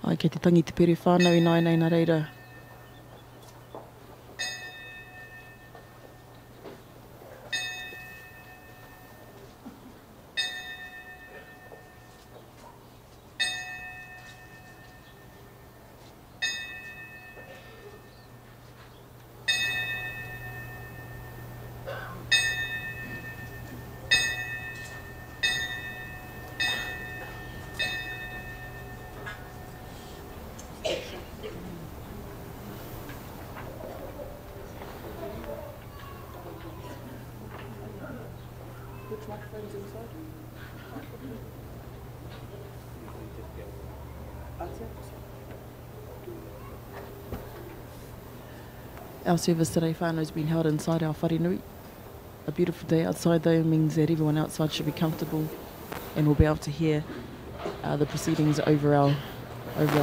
Ai, kei te tangi te pere whānau i nai nei nā reira. Which microphone's inside? That's it. Our service today, whānau, has been held inside our wharenui. A beautiful day outside though means that everyone outside should be comfortable and will be able to hear the proceedings over our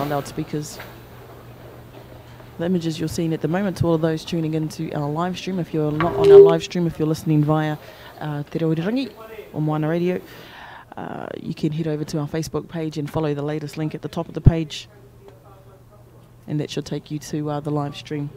loudspeakers. The images you're seeing at the moment, to all of those tuning into our live stream, if you're not on our live stream, if you're listening via Te Reoirangi or Moana Radio, you can head over to our Facebook page and follow the latest link at the top of the page, and that should take you to the live stream.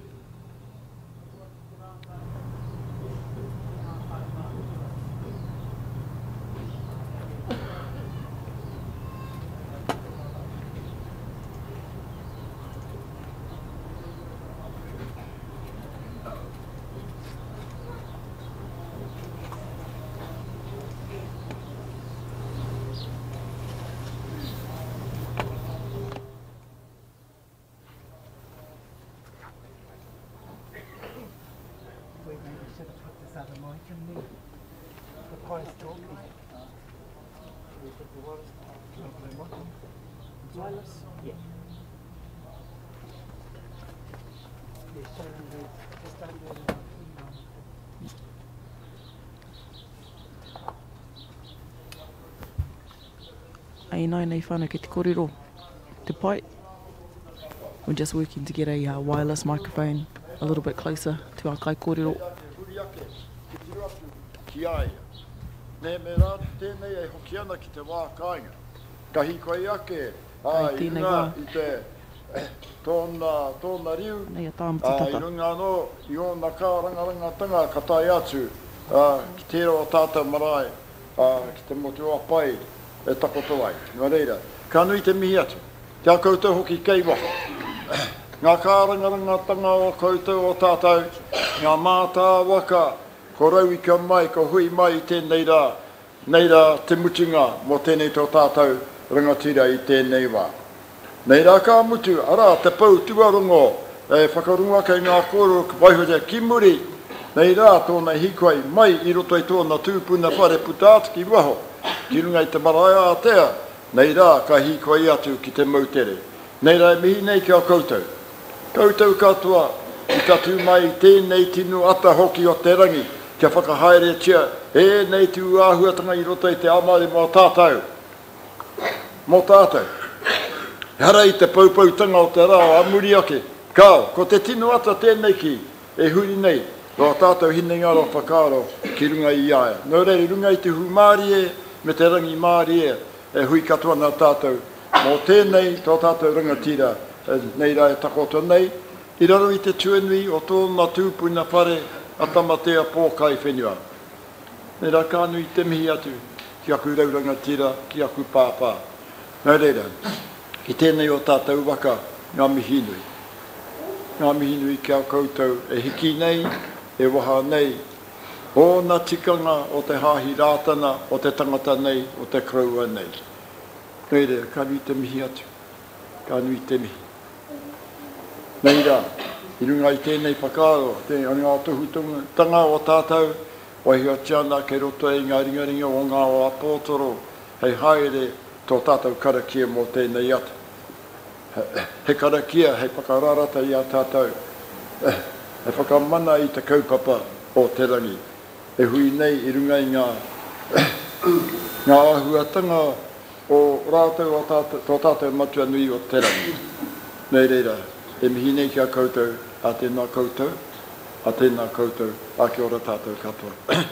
Ai nai nei whānau ki te kōrero, te pai. We're just working to get a wireless microphone a little bit closer to our kai kōrero. Ki ai. Ne me rā tēnei e hoki ana ki te wā kāinga. Ka hikoi ake, i runga i te tōna riu, Nei a tāmata i runga anō, i ona kā rangarangatanga ka tai atu, ki te roa tātou marae, ki te motu a pai, e takoto ai. Ngā reira, ka nui te mihi atu, te a koutou hoki kei waho. Ngā kā rangarangatanga o koutou o tātou, ngā mātā waka, ko rau i ka mai, ko hui mai i tēnei rā, nei rā te mutunga mo tēnei tō tātou rangatira i tēnei wā. Nei rā kā mutu, arā te pau tuarongo, e whakarunga kei ngā kōrero ka waihorea ki muri, nei rā tōna hikuai mai i roto i tōna tūpuna whare putātiki waho, ki runga i te marae ātea, nei rā ka hikuai atu ki te mautere. Nei rā mihi nei ki a koutou. Koutou katoa, i tatu mai tēnei tinu ata hoki o te rangi, kia whakahaere tia, e nei tu āhuatanga i roto i te amare mō tātou. Mō tātou. Hara i te paupautanga o te rao a muri ake. Kao, ko te tinu ata tēnei ki, e huri nei, ro tātou hine ngaro whakaro ki runga i aia. Nō rei runga i te humārie, me te rangi mārie, e hui katoa nā tātou. Mō tēnei, tō tātou rangatira, nei rai takoto nei, i raro i te tuanui o tōna tūpuna whare, a tamatea pōkai whenua. Nei rā kānui te mihi atu, ki aku raurangatira, ki aku pāpā. Nō reira, ki tēnei o tātou waka, ngā mihinui. Ngā mihinui ki a koutou e hiki nei, e waha nei. O nā tikanga o te hāhi rātana, o te tangata nei, o te kraua nei. Nei rea, ka nui te mihi atu. Ka nui te mihi. Nei rā, i runga i tēnei whakaro, te ngā tuhutunga tanga o tātou, wahia tiana ke roto e ngā ringaringa o ngā o apōtoro, hei haere tō tātou karakia mō tēnei atu. He karakia, hei whakararata i a tātou, he whakamana i te kaupapa o te rangi. E hui nei i runga i ngā ahuatanga o rātou o tō tātou matua nui o te rangi. Nei reira, e mihi nei ki a koutou, a tēnā koutou, a tēnā koutou, a kia ora tātou katoa.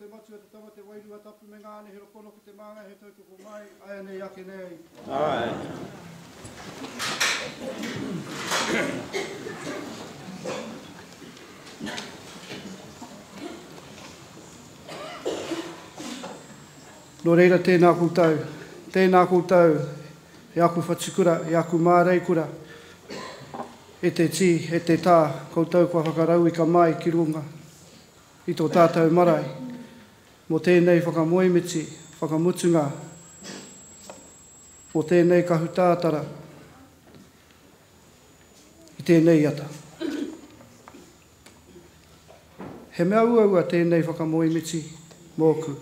te matu te tama te wairua tapu me ngāne he ropono ki te maanga he tautoko mai, aia nei ake nei. Ai. No reira tēnā koutou, e aku whatukura, e aku mārei kura, e te tī, e te tā, koutou kua whakarau i ka mai ki runga, i tō tātou marae, mo tēnei whakamoemiti, whakamutunga, mo tēnei kahutātara, i tēnei ata. He mea ua tēnei whakamoemiti mōku.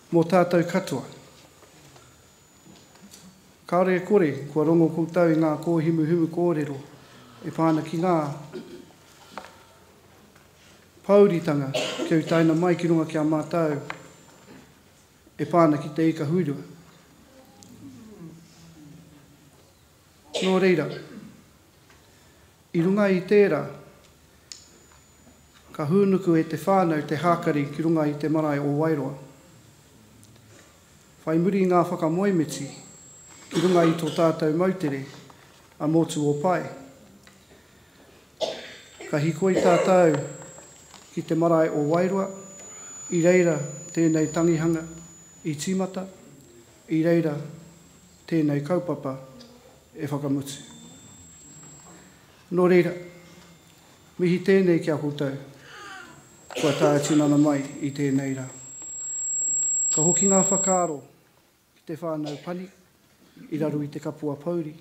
Mō tātou katoa. Kāre e kore, kua rongo koutou i ngā kōhimu kōrero, e pāna ki ngā pauritanga ki au taina mai ki runga ki a mātou, e pāna ki te ika hurua. Nō reira, i runga i tērā, ka hūnuku e te whānau te hākari ki runga i te marae o Wairoa. Whai muri ngā whakamoemiti ki runga i tō tātou mautere a motu o pai. Ka hikoi tātou ki te marae o Wairoa, i reira tēnei tangihanga i tīmata, i reira tēnei kaupapa e whakamutu. Nō reira, mihi tēnei kia koutou, kua tātinana mai i tēnei rā. Ka hoki ngā whakaaro ki te whānau pani, i raru i te kapua pauri.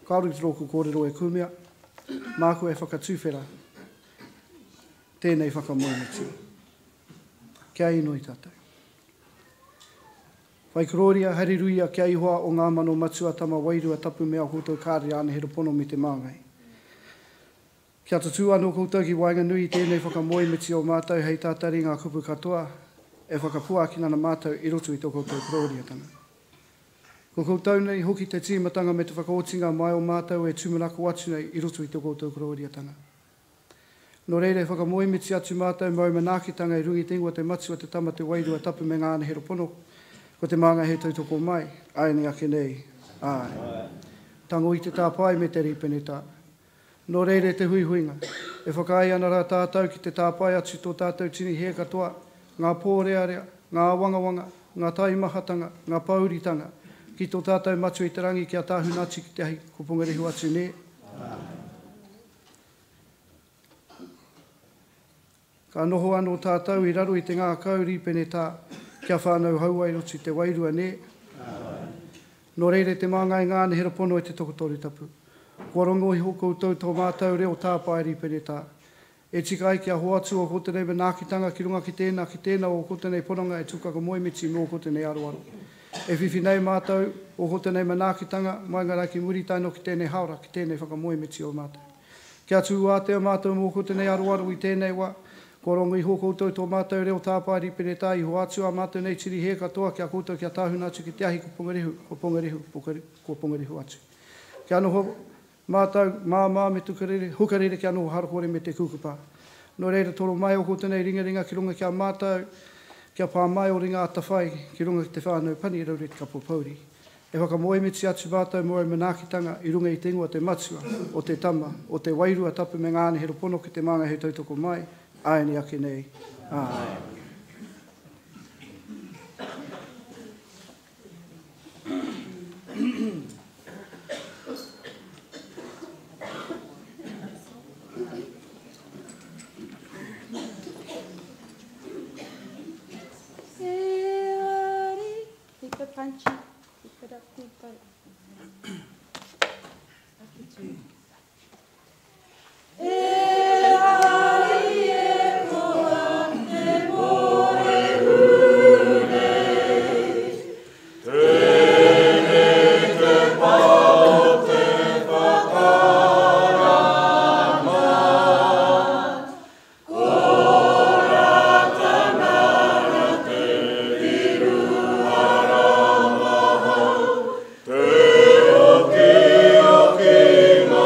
Kāru i te roku kōrero e kumea, māku e whakatūwhera, tēnei whakamoemiti. Kia inoi tātou. Whai kororia, hariruia, kia ihoa o ngā mano matua tama wairua tapu mea koutou kāre ane he ropono me te māngai. Kia tutu anō koutou ki Wainganui tēnei whakamoemiti o mātou hei tātari ngā kupu katoa e whakapua ki nana mātou i roto i tō koutou kororiatanga. Ko koutou nei hoki te tīmatanga me te whakaotinga mai o mātou e tumanako atu nei i roto i tō koutou kororiatanga. No reire whakamoemiti atu mātou mau manākitanga i rungi tingua te matua te tama te wairua tapu me ngāne he ropono ko te maanga he tautoko mai, ai ni ake nei, ai. Tango i te tāpai me te ripene tā. No reire te huihuinga, e whakai ana rā tātou ki te tāpai atu tō tātou tini he katoa, ngā pōrearea, ngā wangawanga, ngā taimahatanga, ngā pauritanga, ki tō tātou matu i te rangi ki a tāhunati ki te ahi, ko pongarihu atu ne. Ka noho anō tātou i raro i te ngā kauripene tā, kia whānau hauai rotu te wairua ne. No reire te māngai ngāne he rapono i te tokotori tapu. Kua rongo i hoko tau tō mātou reo tāpai ripere tā. E tika ai kia hoatu o ko tenei manākitanga ki runga ki tēnā o ko tenei poronga e tukaka moemiti mō ko tenei aroaro. E whiwhi nei mātou o ko tenei manākitanga mai ngā ki muri taino ki tēnei haora ki tēnei whakamoemiti o mātou. Kia tū ātea mātou mō ko tenei aroaro i tēnei wā. Kua rongo i hoko tau tō mātou reo tāpai ripere tā i hoatu a mātou nei tiri he katoa kia koutou kia tāhuna atu ki te ahi ko pongarihu atu. Kia noho mātou mā me tukarere, hukarere kia noho harakore me te kukupā. No reira toro mai o ko tenei ringa ki runga kia mātou, kia pā mai o ringa atawhai ki runga ki te whānau pani i raure te kapo pauri. E whakamoemiti atu mātou mo manākitanga i runga i te ingoa te matua, o te tama, o te wairua tapu me ngāne he ropono ki te manga he tautoko mai, ai ni ake nei. Ai. Keep it punchy. Keep it up, keep it. Te oki oki ngā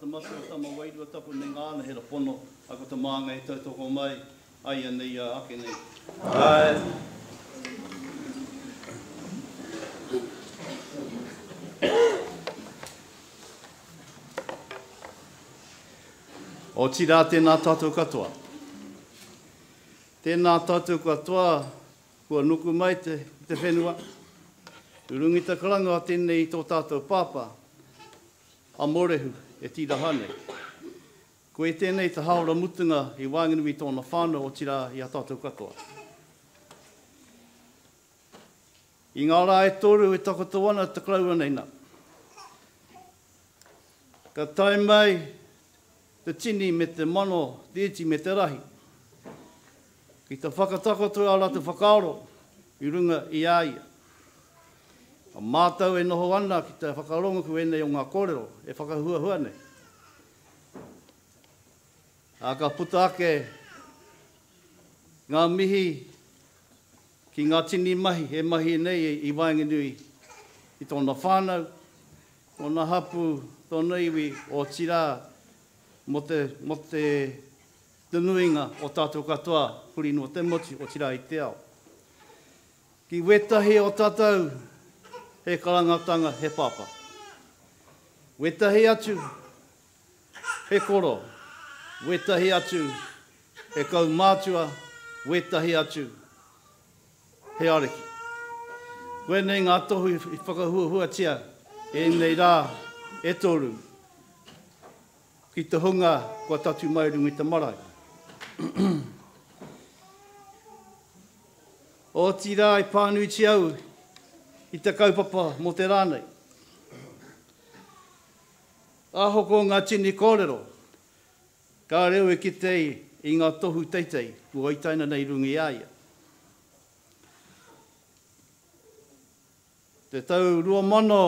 te masu o tama wairua tapu me ngāna hera pono, a ko te māngai tautoko mai, ai anei ake nei. Ai. O tira tēnā tātou katoa. Tēnā tātou katoa, kua nuku mai te whenua. Urungi te karanga tēnei tō tātou pāpā, a morehu e tira hane. Ko e tēnei te haora mutunga i Wānganui tōna whānau o tira i a tātou katoa. I ngā rā e toru e takoto ana te kraua nei nā. Ka tai mai te tini me te mano, tēti me te rahi. Ki te whakatakoto ala te whakaaro, i runga i aia. A mātau e noho ana ki te whakarongo ku enei o ngā kōrero, e whakahua nei. A ka puta ake ngā mihi ki ngā tini mahi, e mahi nei i Wainganui i tōna whānau, tōna hapu, tōna iwi o tira mo te tunuinga o tātou katoa, puri no te motu o tira i te ao. Ki wetahi o tātou, he karangatanga, he papa. Wetahi atu, he koro. Wetahi atu, he kaumātua. Wetahi atu, he areki. Koe nei ngā tohu i whakahua tia, e nei rā, e toru. Ki te hunga, kua tatu mai rungi te marae. O tira i pānui ti au, i te kaupapa mo te rānei. Ahoko ngā tini kōrero, ka reo e kitei i ngā tohu teitei, kua itaina nei rungi aia. Te tau 2000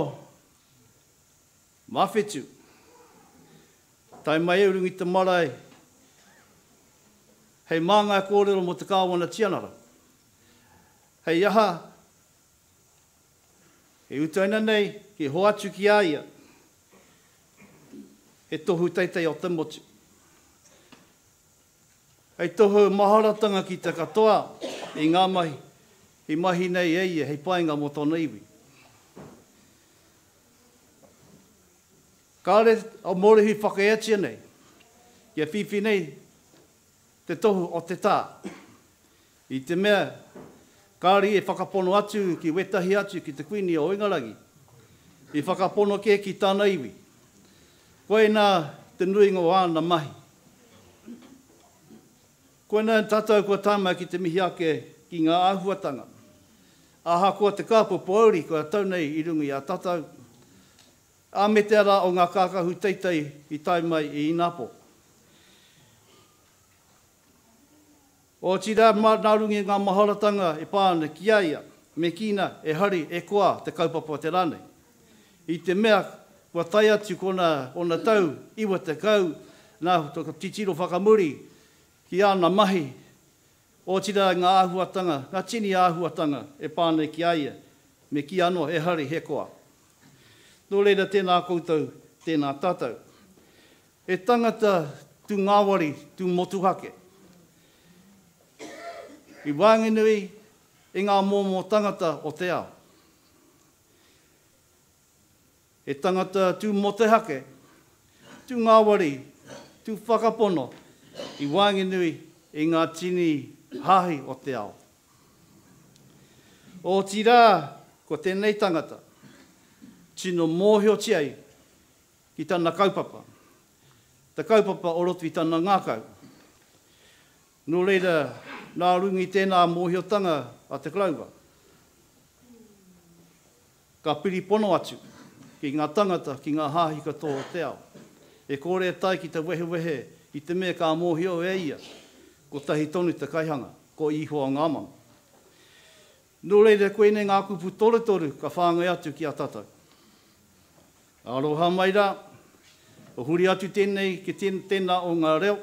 mawhetu, tai mai e rungi te marae, hei māngai kōrero mo te kāwana tianara. Hei aha, e utaina nei, ki hoatu ki aia, e tohu teitei o te motu. Hei tohu maharatanga ki te katoa, i ngā mahi, i mahi nei eie, hei painga mo tōna iwi. Kāre o morehi whakaetia nei, ia whiwhi nei, te tohu o te tā. I te mea, kāri e whakapono atu ki wetahi atu ki te kuini o Ingarangi. I whakapono ke ki tāna iwi. Koe nā te nuinga o āna mahi. Koe nā tātou kua tāmai ki te mihi ake ki ngā āhuatanga. Aha kua te kāpo pouri kua tau nei i rungi a tātou. A me te ara o ngā kākahu teitei i tai mai i Inapo. O tira nā rungi ngā maharatanga e pāna ki aia, me kina, e hari, e koa te kaupapa te rānei. I te mea, kua tai atu kona tau, iwa te kau, nā titiro whakamuri, ki ana mahi, o tira ngā āhuatanga, ngā tini āhuatanga e pāna ki aia, me ki ano, e hari, he koa. Nō reira tēnā koutou, tēnā tātou. E tangata tū ngāwari, tū motuhake. I Wānganui, e ngā mōmō tangata o te ao. E tangata tū motehake, tū ngāwari, tū whakapono, i Wānganui, e ngā tini hahi o te ao. O tira, ko tēnei tangata, tino mōhio tiai ki tāna kaupapa. Ta kaupapa o rotu i tāna ngākau. Nō reira, nā rungi tēnā mōhiotanga a te kraua. Ka piri pono atu ki ngā tangata, ki ngā hāhi katoa o te ao. E kore tai ki te wehe i te mea ka mōhio e ia, ko tahi tonu te kaihanga, ko ihoa ngāmanga. Nō reira koe nei ngā kupu toru ka whāngai atu ki a tātou. Aroha mai rā, o huri atu tēnei ki tēnā o ngā reo,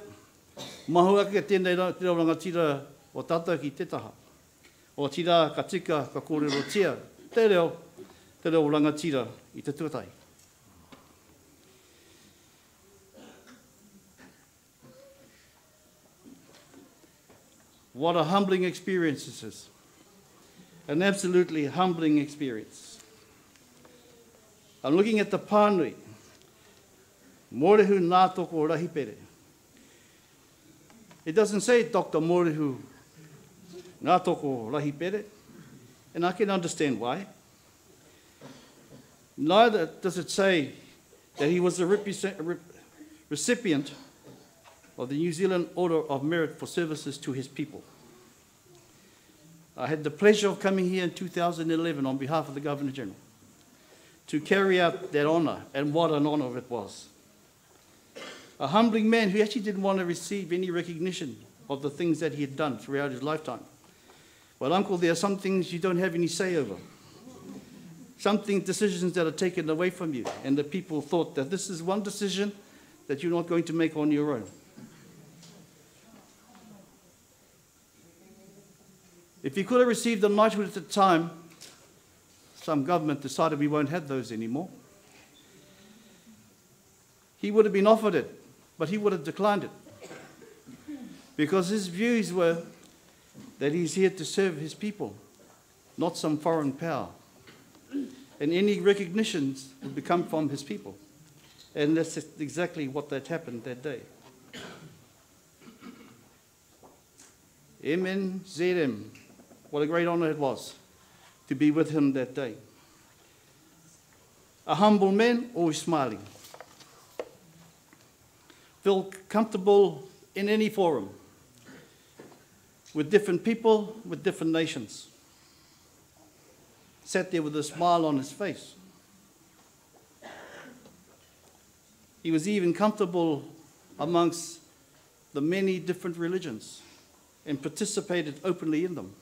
mahua ki tēnei te ranga tira o tātou ki te taha. O tira ka tika, ka kōrero tia, te reo ranga tira i te tuatai. What a humbling experience this is. An absolutely humbling experience. I'm looking at the pānui. Mōrehu nā toko rahipere. It doesn't say Dr. Mōrehu nā toko rahipere, and I can understand why. Neither does it say that he was a recipient of the New Zealand Order of Merit for services to his people. I had the pleasure of coming here in 2011 on behalf of the Governor-General to carry out that honour, and what an honour it was. A humbling man who actually didn't want to receive any recognition of the things that he had done throughout his lifetime. Well, Uncle, there are some things you don't have any say over. Decisions that are taken away from you, and the people thought that this is one decision that you're not going to make on your own. If he could have received a knighthood at the time, some government decided we won't have those anymore. He would have been offered it, but he would have declined it. Because his views were that he's here to serve his people, not some foreign power. And any recognitions would come from his people. And that's exactly what that happened that day. Amen, Zedem. What a great honour it was to be with him that day. A humble man, always smiling. Feel comfortable in any forum, with different people, with different nations. Sat there with a smile on his face. He was even comfortable amongst the many different religions and participated openly in them.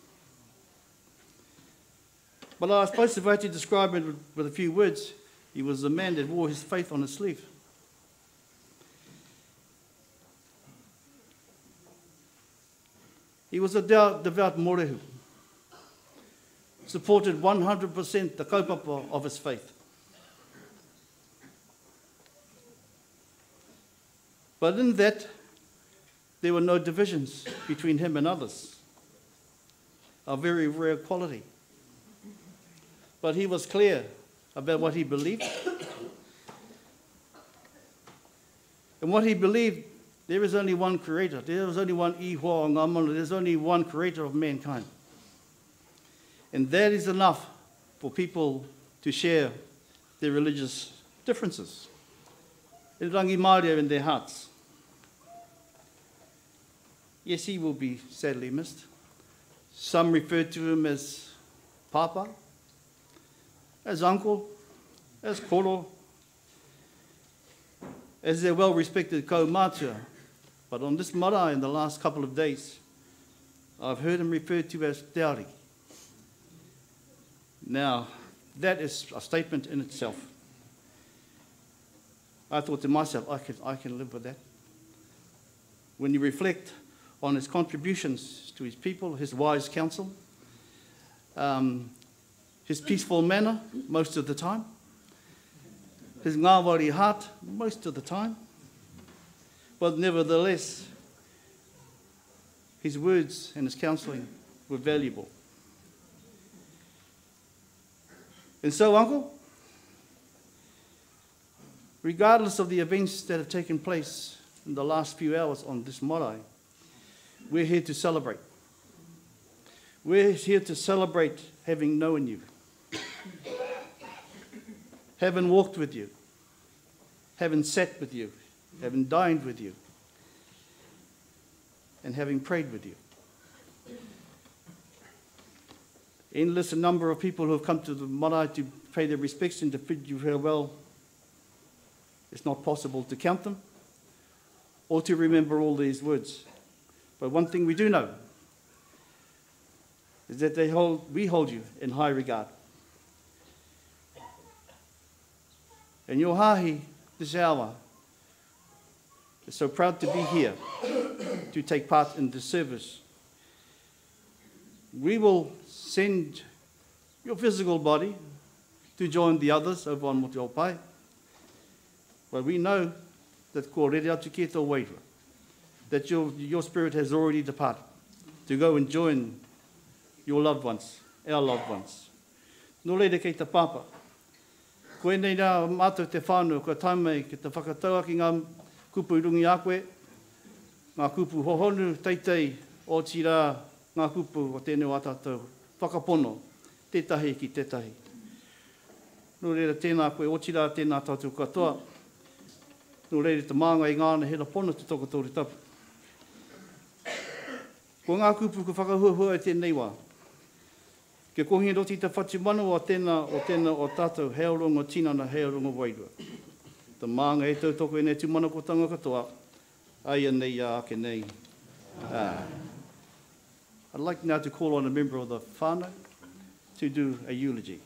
But I suppose if I had to describe it with a few words, he was a man that wore his faith on his sleeve. He was a devout mōrehu, supported 100% the kaupapa of his faith. But in that, there were no divisions between him and others, a very rare quality. But he was clear about what he believed. And what he believed, there is only one creator. There is only one iho o ngā mana. There's only one creator of mankind. And that is enough for people to share their religious differences. E rangi Māori in their hearts. Yes, he will be sadly missed. Some refer to him as Papa, as Uncle, as Koro, as their well-respected kaumātua. But on this marae in the last couple of days, I've heard him referred to as Te Ari. Now, that is a statement in itself. I thought to myself, I can live with that. When you reflect on his contributions to his people, his wise counsel, his peaceful manner most of the time, his ngāwari heart most of the time, but nevertheless, his words and his counselling were valuable. And so, Uncle, regardless of the events that have taken place in the last few hours on this marae, we're here to celebrate. We're here to celebrate having known you, having walked with you, having sat with you, having dined with you, and having prayed with you. Endless number of people who have come to the marae to pay their respects and to bid you farewell. It's not possible to count them or to remember all these words. But one thing we do know is that we hold you in high regard. And your hahi this hour is so proud to be here to take part in this service. We will send your physical body to join the others over on Motu Pai. But we know that ko rere atu ki tō wairua, that your spirit has already departed to go and join your loved ones, our loved ones. Nō leire kei te papa. Koe nei rā mātou te whānau, kua taimei ki te whakataua ki ngā kupu rungi a koe, ngā kupu hohonu, teitei, o tira, ngā kupu o tēnei o atātou. Whakapono, tētahi ki tētahi. Nō reira tēnā koe, o tira tēnā tātou katoa. Nō reira te mānga i ngāna hera pono te toko tōri tapu. Ko ngā kupu ko whakahuahua e tēnei wā. Ke kohi roti te whatimanu o tēnā o tātou heorongo tinana, heorongo wairua. Te mānga e tautoko e nei tūmana ko tanga katoa, ai nei a ake nei. I'd like now to call on a member of the whānau to do a eulogy.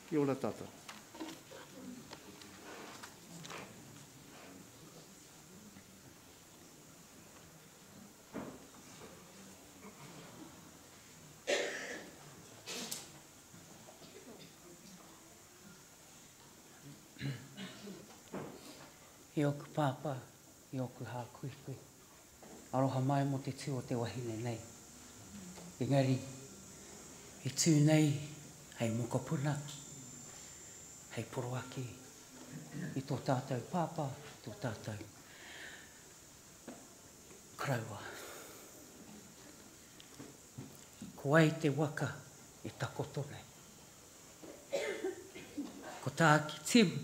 Kia ora tātou. He oku pāpā, he oku hā kui kui. Aroha mai mo te tū o te wahine nei. Engari, he tū nei, hei mokopuna, hei poroaki, i tō tātou pāpā, tō tātou kraua. Ko ai te waka e takoto nei. Ko tā ki timu,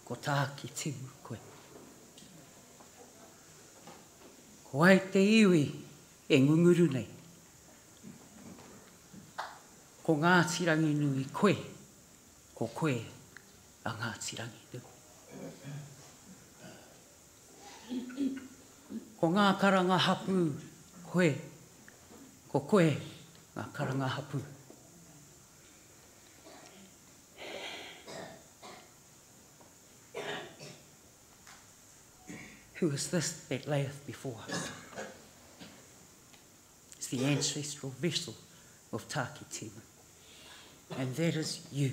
ko tā ki timu koe. Ko ai te iwi e ngunguru nei. Ko ngā tirangi nui koe, ko koe a ngā tirangi nui. Ko ngā karanga hapu koe, ko koe ngā karanga hapu. Who is this that layeth before us? It's the ancestral vessel of Tāki Tima. And that is you.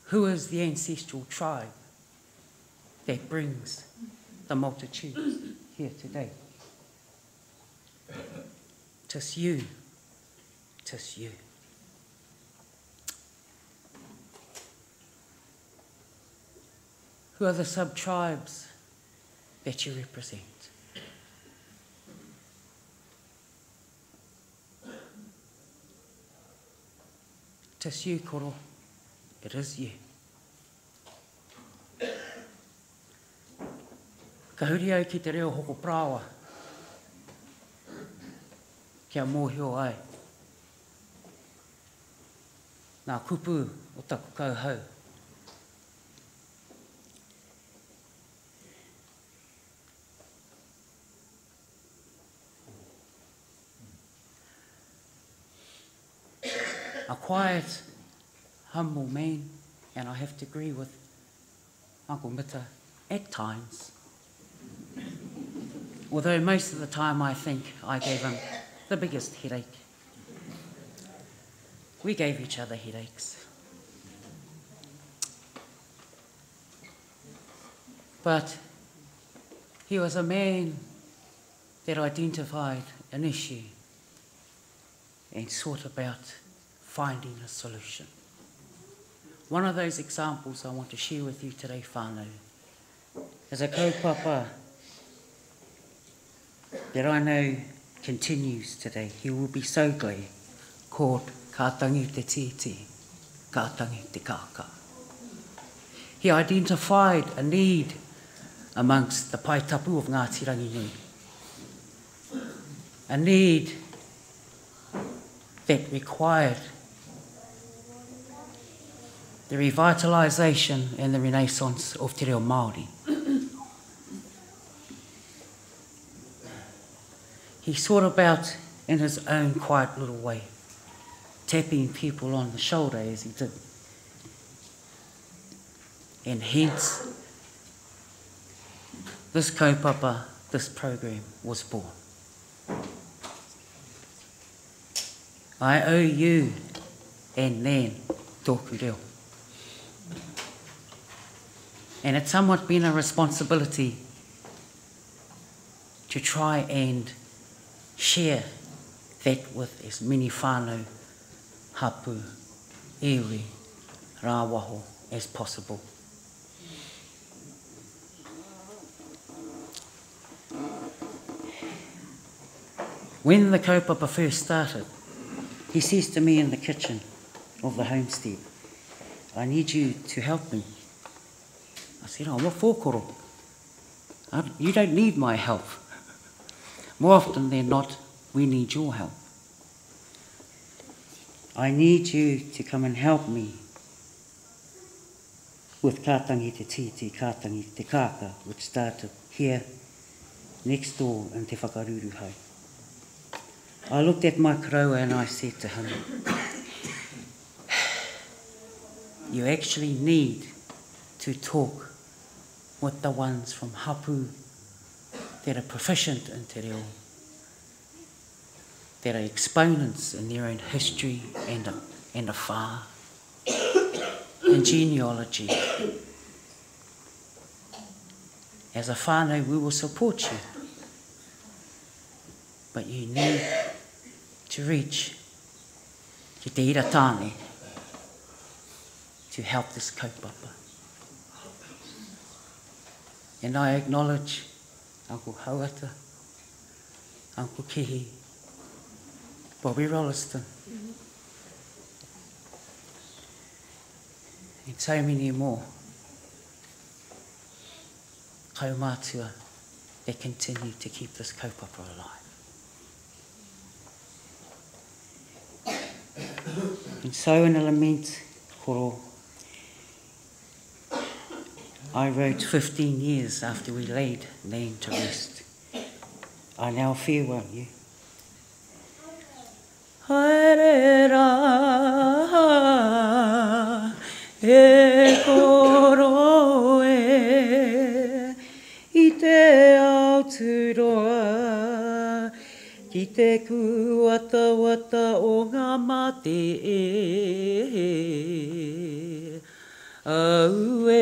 Who is the ancestral tribe that brings the multitudes here today? 'Tis you. 'Tis you. Who are the sub-tribes that you represent? Tis you, koro. It is you. Ka huri au ki te reo hoko prawa. Kia mōhio ai. Nā kupu o taku kauhau. A quiet, humble man, and I have to agree with Uncle Mita at times. Although most of the time I think I gave him the biggest headache. We gave each other headaches. But he was a man that identified an issue and sought about finding a solution. One of those examples I want to share with you today, whānau, is a kaupapa that I know continues today. He will be so glad, called Kātangi te Titi, Kātangi te Kāka. He identified a need amongst the paitapu of Ngāti Ranginui, a need that required the revitalisation and the renaissance of te reo Māori. He sought about in his own quiet little way, tapping people on the shoulder as he did. And hence, this kaupapa, this program was born. I owe you and Nan tōku reo. And it's somewhat been a responsibility to try and share that with as many whānau, hapu, iwi, rāwaho as possible. When the kaupapa first started, he says to me in the kitchen of the homestead, I need you to help me. I said, oh, what for, you don't need my help. More often than not, we need your help. I need you to come and help me with Kātangi Te Titi, Kātangi Te Kāka, which started here, next door in Te Whakaruruhau. I looked at my karaua and I said to him, you actually need to talk with the ones from hapu that are proficient in te reo, that are exponents in their own history and a whā, and genealogy. As a whānau, we will support you, but you need to reach ki te iratāne to help this kaupapa. And I acknowledge Uncle Hauata, Uncle Kihi, Bobby Rolliston, and so many more kaumātua that continue to keep this kaupapa alive. And so in a lament, koro, I wrote 15 years after we laid land to rest. I now farewell you. Haere rā, e koro e, I te Aotearoa, ki te kuatawata o ngā mate e, au e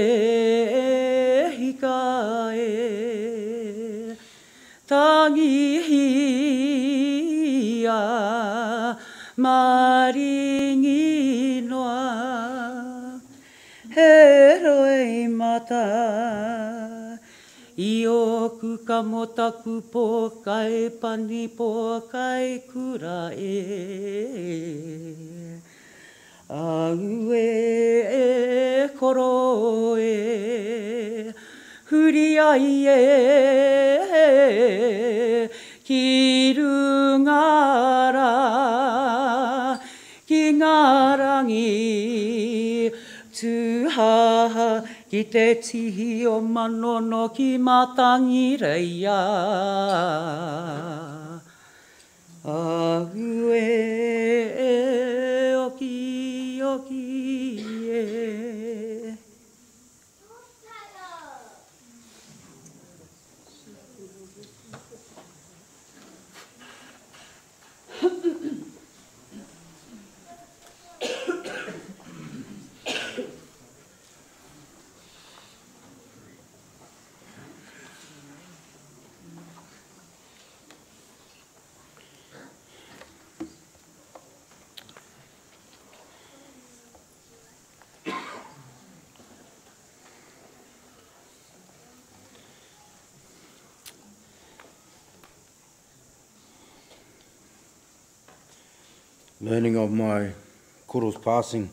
hika e, tangi hia, maringi noa, he roi mata, I oku ka motaku pōkai pani pōkai kura e. Au e koro e, huri ai e, ki rungara, ki ngarangi, tūhaha, ki te tihi o manono ki matangi reia. Au e oki oki e. Learning of my koro's passing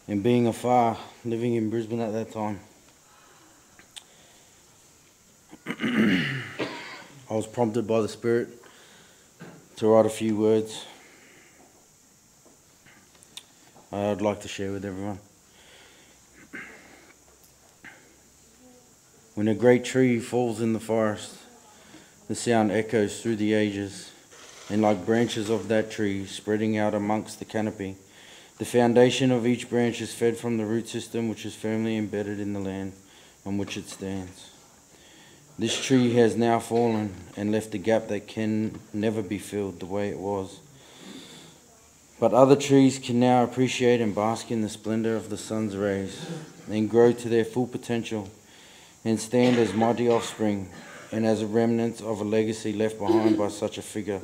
and being a whā, living in Brisbane at that time, I was prompted by the Spirit to write a few words I'd like to share with everyone. When a great tree falls in the forest, the sound echoes through the ages, and like branches of that tree spreading out amongst the canopy, the foundation of each branch is fed from the root system which is firmly embedded in the land on which it stands. This tree has now fallen and left a gap that can never be filled the way it was. But other trees can now appreciate and bask in the splendor of the sun's rays and grow to their full potential and stand as mighty offspring and as a remnant of a legacy left behind by such a figure.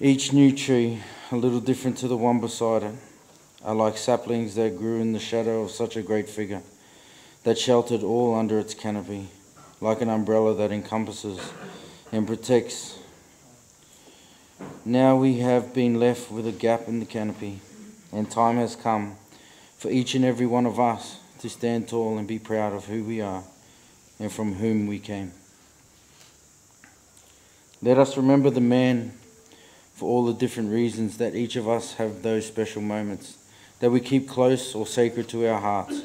Each new tree, a little different to the one beside it, are like saplings that grew in the shadow of such a great figure, that sheltered all under its canopy, like an umbrella that encompasses and protects. Now we have been left with a gap in the canopy, and time has come for each and every one of us to stand tall and be proud of who we are and from whom we came. Let us remember the man for all the different reasons that each of us have those special moments that we keep close or sacred to our hearts,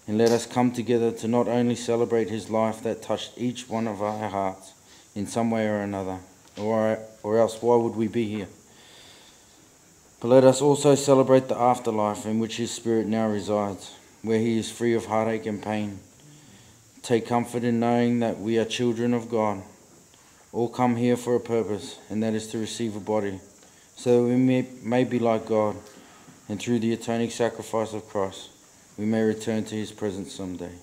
and let us come together to not only celebrate his life that touched each one of our hearts in some way or another, or else why would we be here? But let us also celebrate the afterlife in which his spirit now resides, where he is free of heartache and pain. Take comfort in knowing that we are children of God, all come here for a purpose, and that is to receive a body, so that we may be like God, and through the atoning sacrifice of Christ, we may return to his presence someday.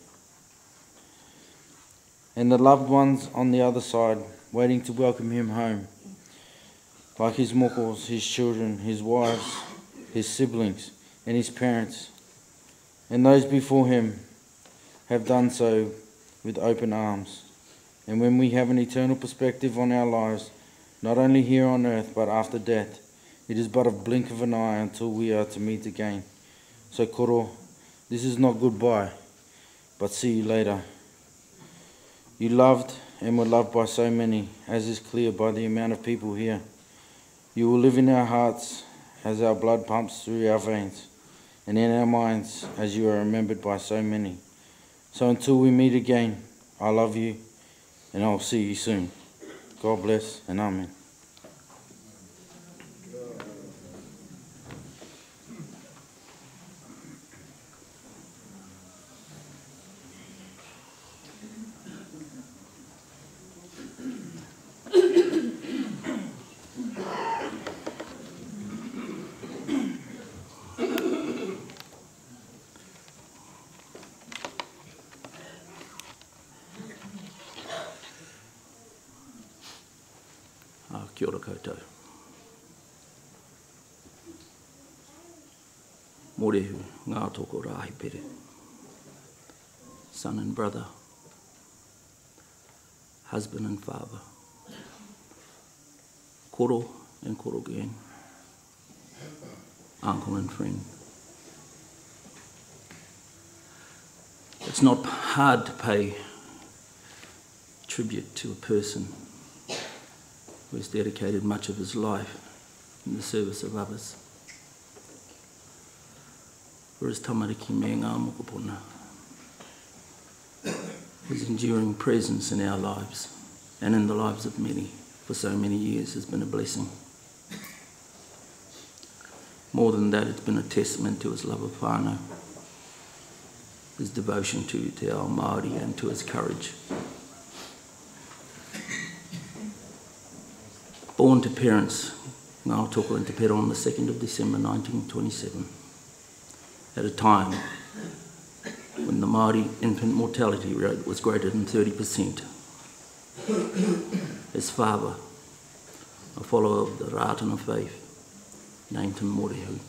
And the loved ones on the other side, waiting to welcome him home, like his mokos, his children, his wives, his siblings, and his parents, and those before him have done so with open arms. And when we have an eternal perspective on our lives, not only here on earth but after death, it is but a blink of an eye until we are to meet again. So koro, this is not goodbye, but see you later. You loved and were loved by so many, as is clear by the amount of people here. You will live in our hearts as our blood pumps through our veins, and in our minds as you are remembered by so many. So until we meet again, I love you, and I'll see you soon. God bless, and amen. Kia ora koutou. Mōrehu, ngā tōko rāhi pere. Son and brother, husband and father, koro and koro again, uncle and friend. It's not hard to pay tribute to a person who has dedicated much of his life in the service of others. For his tamariki me ngā mokopuna, his enduring presence in our lives and in the lives of many for so many years has been a blessing. More than that, it's been a testament to his love of whānau, his devotion to te ao Māori and to his courage. Born to parents, Ngā Toko and Te Pera on the 2nd of December 1927, at a time when the Māori infant mortality rate was greater than 30%. His father, a follower of the Rātana faith, named him Mōrehu,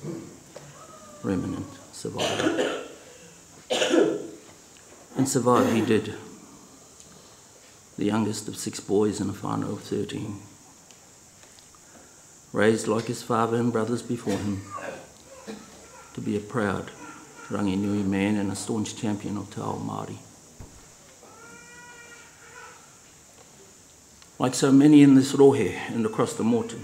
remnant, survivor. And survive he did, the youngest of 6 boys in a whānau of 13. Raised like his father and brothers before him, to be a proud Ranginui man and a staunch champion of Te Ao Māori. Like so many in this rohe and across the motu,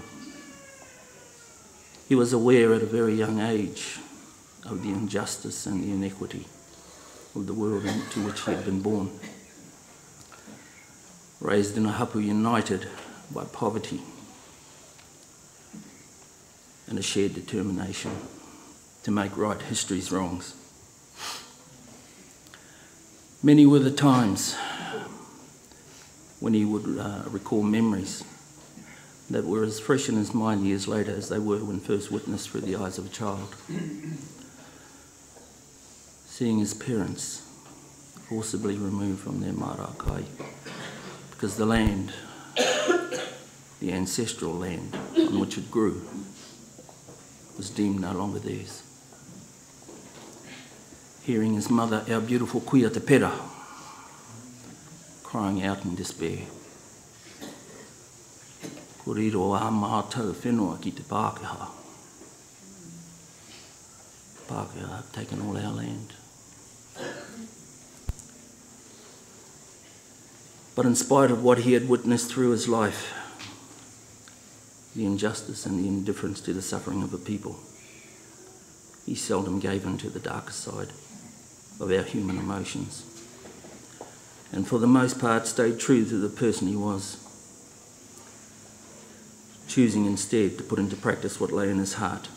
he was aware at a very young age of the injustice and the inequity of the world into which he had been born. Raised in a hapu united by poverty and a shared determination to make right history's wrongs. Many were the times when he would recall memories that were as fresh in his mind years later as they were when first witnessed through the eyes of a child. Seeing his parents forcibly removed from their marakai because the land, the ancestral land on which it grew, was deemed no longer theirs. Hearing his mother, our beautiful Kuia Te Pera, crying out in despair, ko riro a mātou whenua ki te Pākehā. Pākehā have taken all our land. But in spite of what he had witnessed through his life, the injustice and the indifference to the suffering of a people, he seldom gave in to the darker side of our human emotions, and for the most part stayed true to the person he was, choosing instead to put into practice what lay in his heart,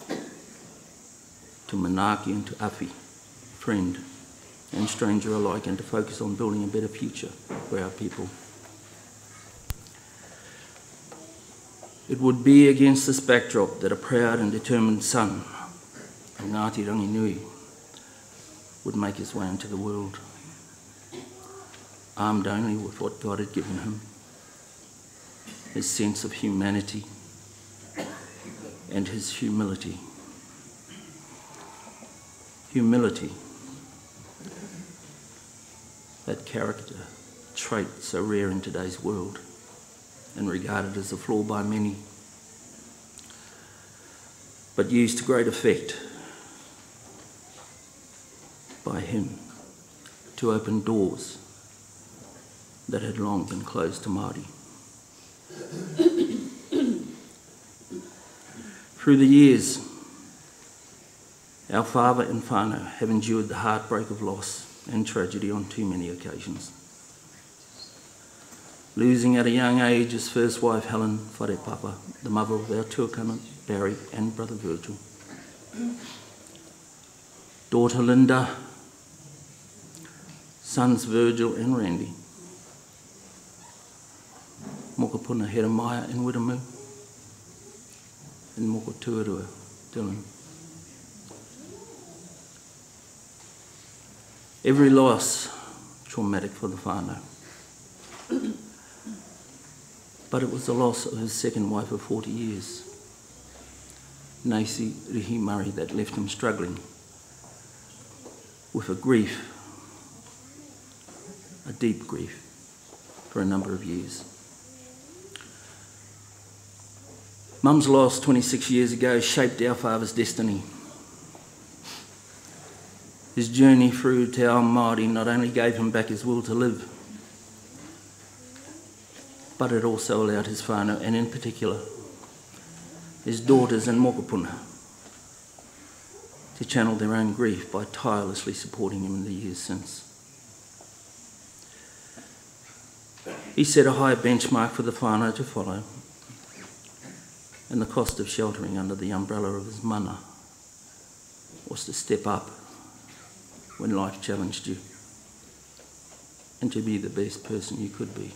to manaaki and to awhi, friend and stranger alike, and to focus on building a better future for our people. It would be against this backdrop that a proud and determined son of Ngāti Ranginui would make his way into the world, armed only with what God had given him, his sense of humanity and his humility. Humility, that character trait so rare in today's world and regarded as a flaw by many, but used to great effect by him to open doors that had long been closed to Māori. Through the years, our father and whānau have endured the heartbreak of loss and tragedy on too many occasions. Losing at a young age his first wife Helen Wharepapa, the mother of our tuakana Barry and brother Virgil. Daughter Linda, sons Virgil and Randy. Mokopuna Jeremiah and Wiremu, and Moko Tuarua Dylan. Every loss traumatic for the whānau. But it was the loss of his second wife of 40 years, Naisi Rihi Murray, that left him struggling with a grief, a deep grief, for a number of years. Mum's loss 26 years ago shaped our father's destiny. His journey through Te Ao Māori not only gave him back his will to live, but it also allowed his whānau, and in particular his daughters and mokopuna, to channel their own grief by tirelessly supporting him in the years since. He set a high benchmark for the whānau to follow, and the cost of sheltering under the umbrella of his mana was to step up when life challenged you and to be the best person you could be.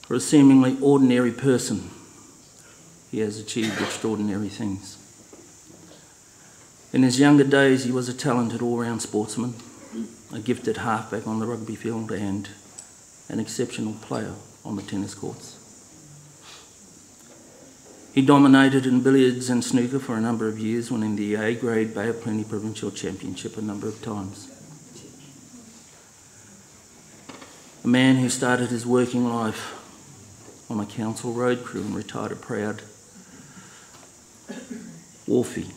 For a seemingly ordinary person, he has achieved extraordinary things. In his younger days, he was a talented all-round sportsman, a gifted halfback on the rugby field, and an exceptional player on the tennis courts. He dominated in billiards and snooker for a number of years, winning the A-grade Bay of Plenty Provincial Championship a number of times. A man who started his working life on a council road crew and retired a proud wharfie,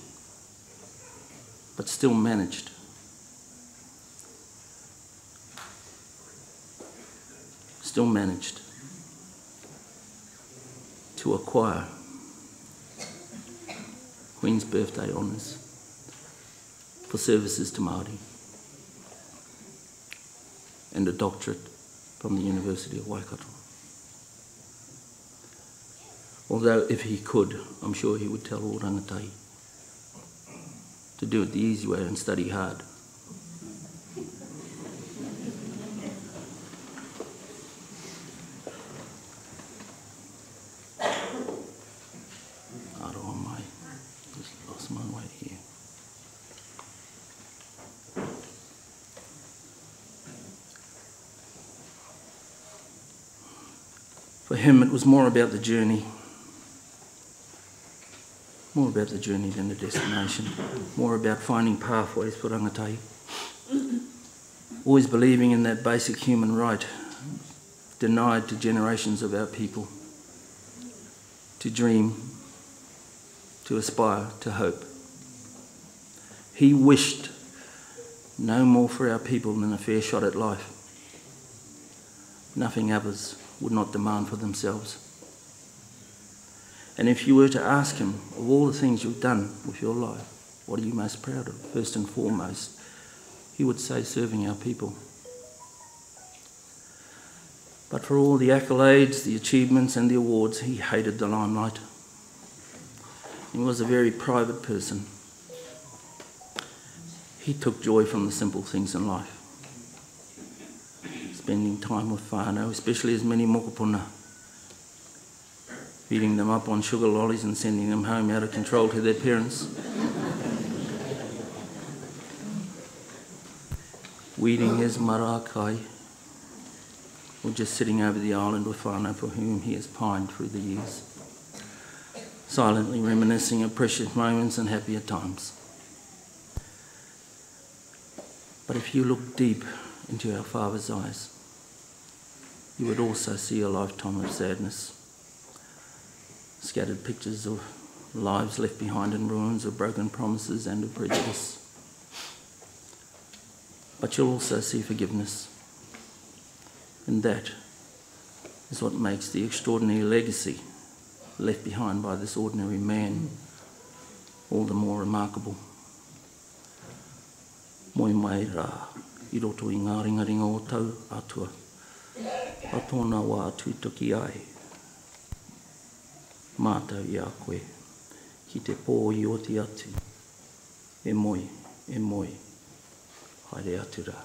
but still managed to acquire Queen's Birthday Honours for services to Māori and a doctorate from the University of Waikato. Although if he could, I'm sure he would tell all rangatai to do it the easy way and study hard. Just lost my way here. For him, it was more about the journey. More about the journey than the destination. More about finding pathways for rangatahi. Always believing in that basic human right denied to generations of our people. To dream, to aspire, to hope. He wished no more for our people than a fair shot at life. Nothing others would not demand for themselves. And if you were to ask him, of all the things you've done with your life, what are you most proud of? First and foremost, he would say serving our people. But for all the accolades, the achievements and the awards, he hated the limelight. He was a very private person. He took joy from the simple things in life. Spending time with whānau, especially his many mokopuna, beating them up on sugar lollies and sending them home out of control to their parents. Weeding his marakai, or just sitting over the island with whānau for whom he has pined through the years, silently reminiscing of precious moments and happier times. But if you look deep into our Father's eyes, you would also see a lifetime of sadness. Scattered pictures of lives left behind in ruins, of broken promises and of prejudice. But you'll also see forgiveness. And that is what makes the extraordinary legacy left behind by this ordinary man all the more remarkable. Moi mai rā, I roto I ngā ringaringa o tau atua, a tōna wā atu toki ai. Mātau I a koe, ki te pō I oti atu, e moi, haere atu rā.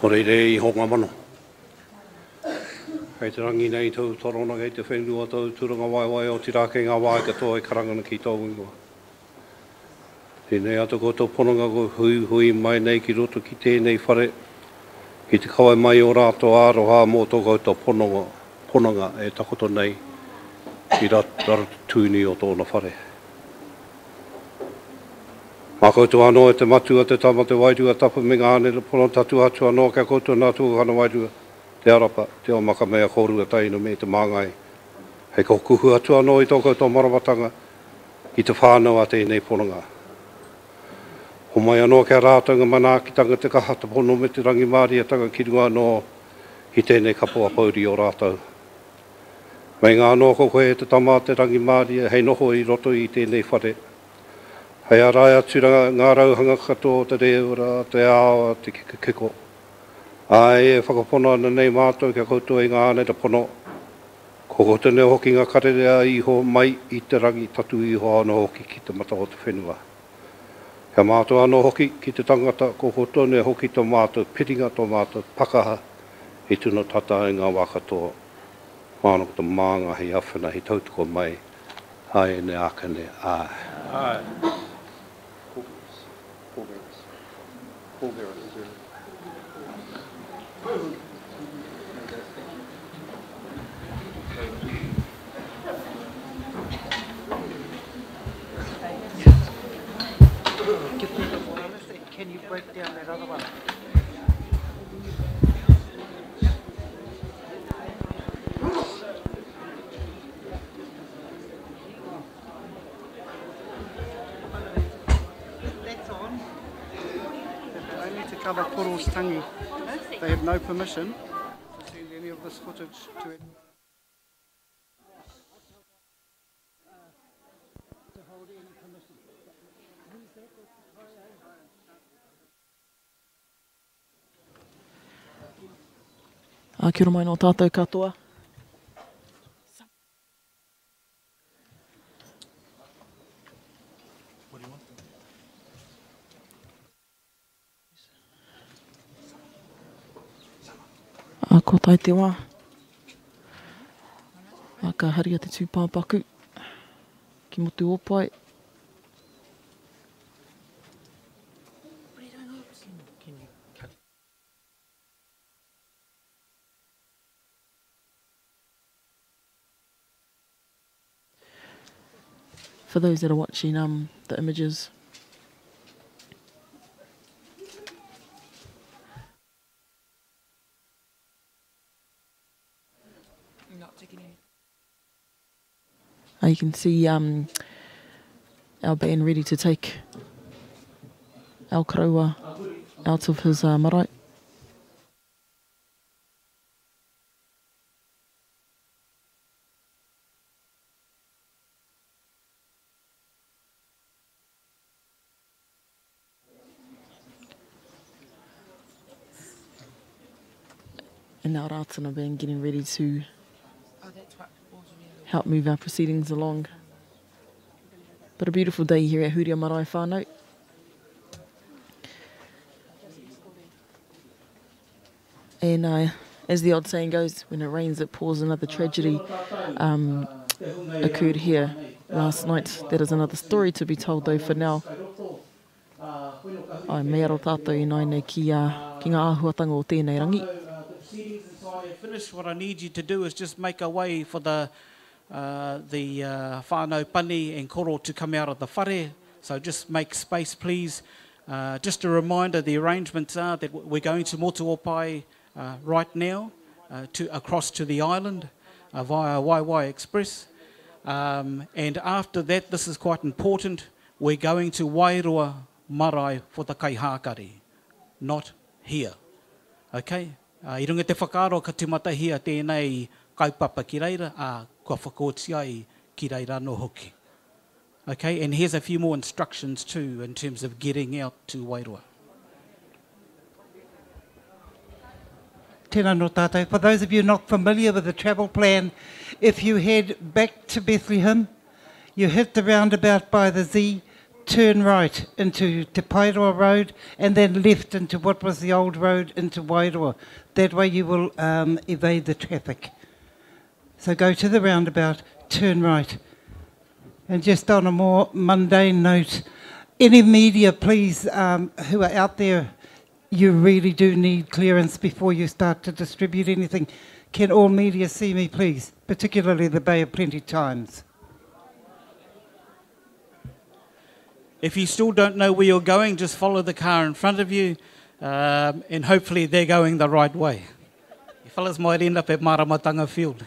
Ore rei honga mano. Kei te rangi nei tau torona kei te whenua tau turanga waiwai o tirake ngā wai katoa e karangana ki tau ingoa. Tēnei atu ko tau ponanga ko hui mai nei ki roto ki tēnei whare. Ki te kawai mai o rātou āroha mō tō koutou ponanga e takoto nei ki rata tūni o tōna whare. Mā koutou anō e te matua te tama te wairua tapa me ngā ane pono tatu atu anō kia koutou nā tūhana wairua te arapa, te o maka mea korua taino me te māngai. Hei ko kuhu atu anō i tō koutou maramatanga i te whānau a tēnei ponanga. Ho mai anō kia rātanga manaakitanga te kahata pono me te rangi māriatanga ki runga anō ki tēnei kapua pauri o rātau. Mai ngā anō ko koe te tama te rangi māria hei noho i roto i tēnei whare. Hei arai atu ngā rauhanga katoa te reura, te awa, te kiko. Ai e whakapona ana nei mātou kia koutou i ngā ane te pono. Ko koutou hoki ngā karerea iho mai i te rangi tatu iho ana hoki ki te mata o te whenua. Kia mātou ana hoki ki te tangata, ko koutou hoki tō mātou piringa tō mātou pakaha i tuna tata i ngā wakatoa. Māna ko te mānga hei awhina hi tautuko mai. Ai ne akane ai. Ai. Can you break down that other one? That's on. Only to cover Poro's tangi. They have no permission to send any of this footage to it. Kia ora mai no tātou katoa. Ko tai te wā. Ka haria te tūpāpaku. Ki motu opai. For those that are watching the images, you can see our band ready to take our karaua out of his marae. And our Rātana band getting ready to help move our proceedings along. But a beautiful day here at Huria Marae Whānau. And as the old saying goes, when it rains it pours. Another tragedy occurred here last night. That is another story to be told, though, for now. Ai mea ro tātou I nai nei ki ngā āhuatanga o tēnei rangi. Finish. What I need you to do is just make a way for the whānau pani and koro to come out of the whare. So just make space, please. Just a reminder, the arrangements are that we're going to Motuopai right now across to the island via Waiwai Express. And after that, this is quite important, we're going to Wairua Marae for the kaihākari, not here. Okay? I runga te whakaaro ka tumata hia tēnei kaupapa ki reira, kua whakootia I ki reira no hoki. Okay, and here's a few more instructions too in terms of getting out to Wairua. Tēnā no tātou. For those of you not familiar with the travel plan, if you head back to Bethlehem, you hit the roundabout by the Z, turn right into Te Paeroa Road, and then left into what was the old road into Wairua. That way you will evade the traffic. So go to the roundabout, turn right. And just on a more mundane note, any media, please, who are out there, you really do need clearance before you start to distribute anything. Can all media see me, please? Particularly the Bay of Plenty Times. If you still don't know where you're going, just follow the car in front of you, and hopefully they're going the right way. You fellas might end up at Maramatanga Field.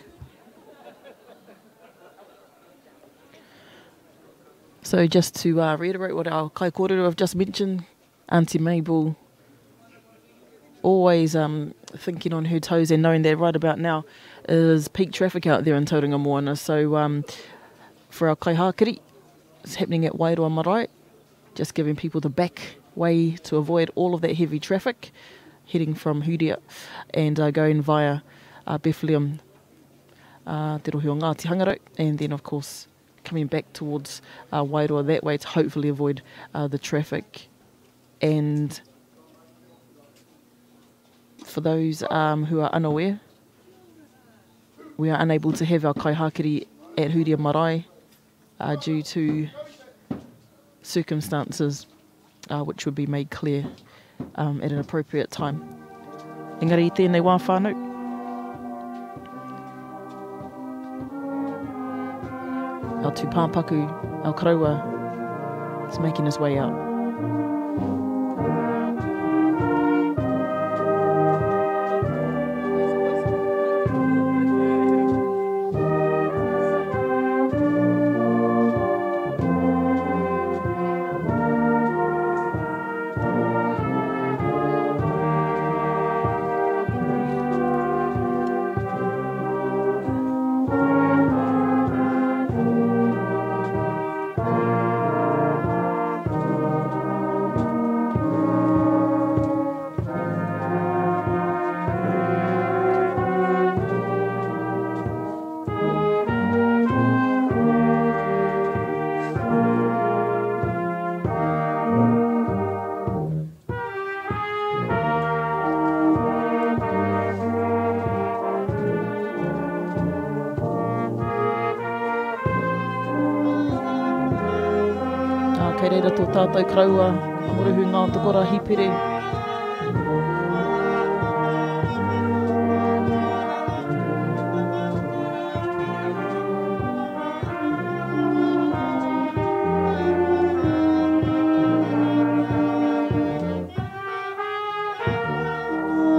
So just to reiterate what our kai kōrero have just mentioned, Auntie Mabel always thinking on her toes and knowing that right about now is peak traffic out there in Tauranga Moana. So for our kaihākari, it's happening at Wairua Marae, just giving people the back way to avoid all of that heavy traffic, heading from Huria and going via Bethlehem, Te Rohi o Ngāti Hangarau, and then of course coming back towards Wairua that way to hopefully avoid the traffic. And for those who are unaware, we are unable to have our kaihākari at Huria Marae due to circumstances which would be made clear at an appropriate time. Engari, tēnei wā whānau. Our tūpāpaku, our karaua, is making his way out. Kei reira tō tātou kraua, a moruhu ngā tokora hipere.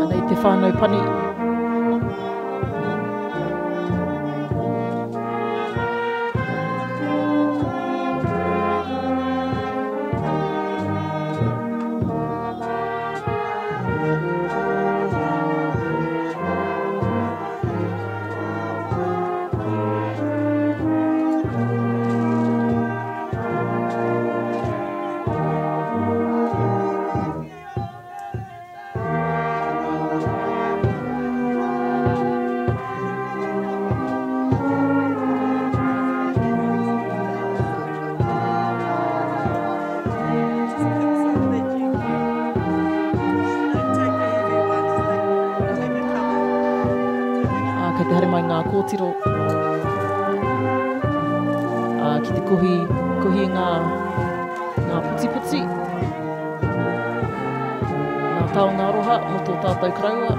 Anei te whānau pani. Kei te haere mai ngā kōtiro. Ki te kohi ngā puti. Ngā taonga roha mo tō tātou kraua.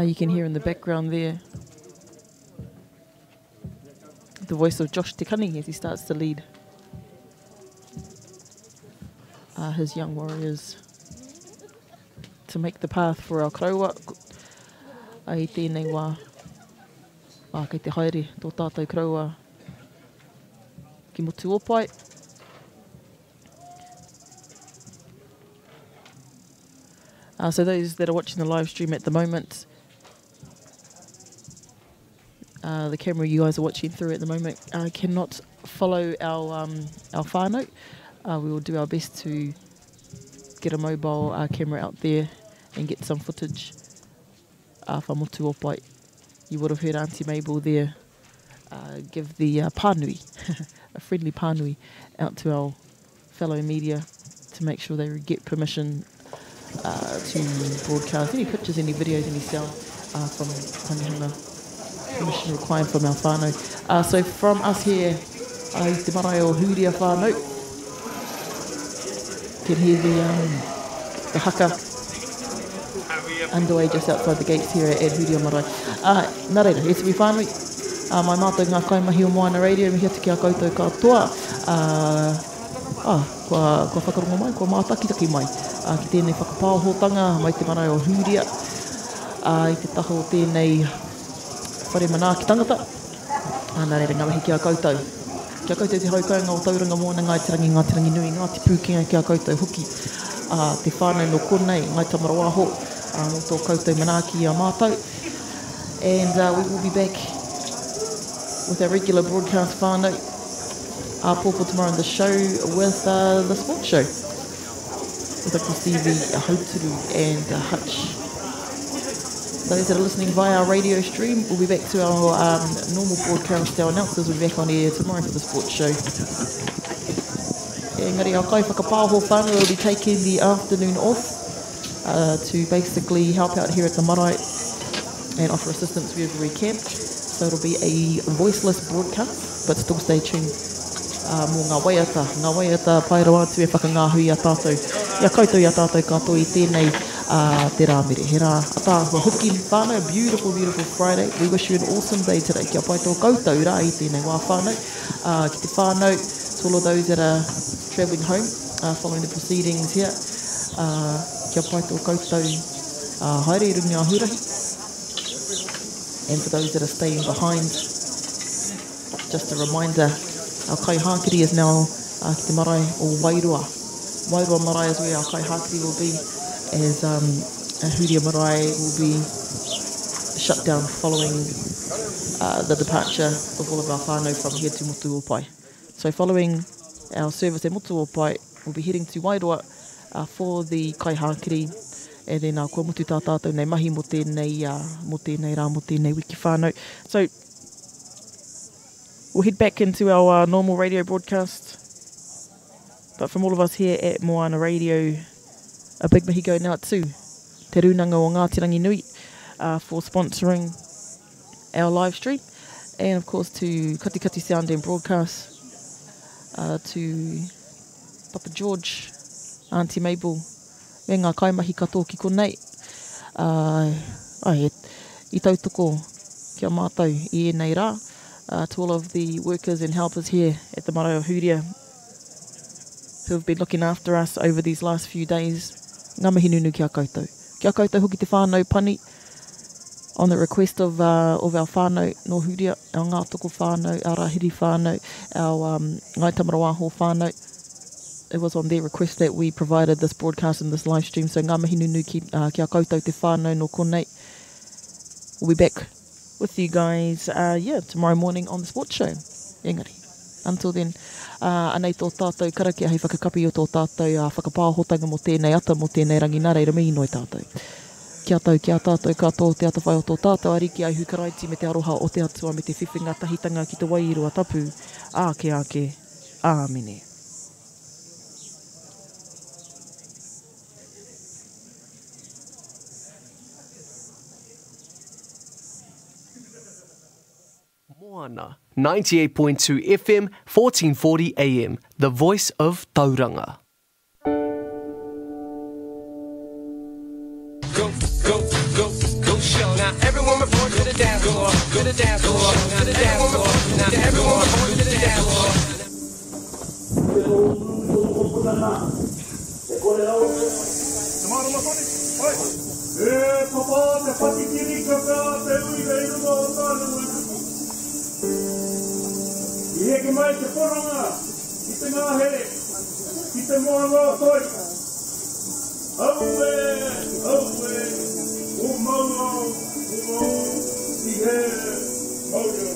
You can hear in the background there the voice of Josh Te Kani as he starts to lead his young warriors to make the path for our kraua. Ai tēnei wā, kei te haere tō tātou kraua ki motu opai. So those that are watching the live stream at the moment, the camera you guys are watching through at the moment cannot follow our whānau. We will do our best to get a mobile camera out there and get some footage wha motu opai. You would have heard Auntie Mabel there give the pānui, a friendly pānui, out to our fellow media to make sure they get permission to broadcast any pictures, any videos, any sound from Tangihanga. Permission required from our whānau. So from us here, te marae o Huria whānau, you can hear the haka underway just outside the gates here at Huria Marae. Nā reira, e tiwi whānui, mai mātou ngā kaimahi o Moana Radio, me hea te kia koutou katoa. Kua whakarongo mai, kua mātakitaki mai. Ki tēnei whakapāhotanga mai te marae o Huria. I te taho o tēnei whare manaaki tangata. Nā reira, ngā mihi kia koutou. Kia koutou te haukaunga o Tauranga Moana, Ngātirangi Nui, Ngāti Pūkenga kia koutou hoki. Te whānau no konei, Ngai Tamarawaho, mo tō koutou manaaki a mātou. And we will be back with our regular broadcast whānau for tomorrow on the show with the sports show. With Uncle Stevie, Hauturu and Hutch. Those that are listening via our radio stream, we'll be back to our normal broadcast. Our announcers will be back on air tomorrow for the sports show. Engari, our kai whakapāho whānau will be taking the afternoon off to basically help out here at the marae and offer assistance wherever we can. So it'll be a voiceless broadcast, but still stay tuned. Mō ngā waiata pai rawa atu e whakangāhui a tātou. Ia koutou i a tātou katoa i tēnei te rāmere. He rā, a tātua huki whānau, beautiful, beautiful Friday. We wish you an awesome day today. Kia pai tō koutou rā i tēnei wā whānau. Ki te whānau, to all of those that are travelling home, following the proceedings here. Kia pai tō koutou haere i runga hurahi. And for those that are staying behind, just a reminder, our kai hakiri is now ki te marae o Wairua. Wairua marae is where our kai hakiri will be, as Huria marae will be shut down following the departure of all of our whānau from here to Motuopai. So following our service at Motuopai, we'll be heading to Wairua for the kai hakiri, and then kua mutu tā tātou nei mahi mo tēnei rā, mo tēnei wiki whānau. So we'll head back into our normal radio broadcast. But from all of us here at Moana Radio, a big mihi go now to Te Runanga o Ngātirangi Nui for sponsoring our live stream. And of course to Katikati Sound and Broadcast, to Papa George, Auntie Mabel, me ngā kaimahi katoa ki konei. I tautoko kia mātou I enei rā. To all of the workers and helpers here at the Marae o Huria who have been looking after us over these last few days. Ngā mihi nunu kia koutou. Kia koutou hoki te whānau pani on the request of our whānau no Huria, our ngā toko whānau, our rahiri whānau, our Ngai Tamarawaho whānau. It was on their request that we provided this broadcast and this live stream. So ngā mihi nunu kia koutou te whānau no konei. We'll be back with you guys, tomorrow morning on the sports show. Engari. Until then, anei tō tātou karakia hei whakakapi o tō tātou whakapāhotanga mo tēnei ata, mo tēnei rangi nā reira mihi noi tātou. Kia tātou katoa te ata whai o tō tātou ariki ai hukaraiti me te aroha o te atua me te whiwhinga tahitanga ki te wairua tapu. Ake, āmine. Moana, 98.2 FM, 1440 AM, the voice of Tauranga. Go show. Now everyone report to the dance floor, to the dance floor, to the dance floor. Now everyone report to the dance floor. Ie ke mai te poronga, I te ngā here, I te moanga toi. Aue, o maua, I he, maua.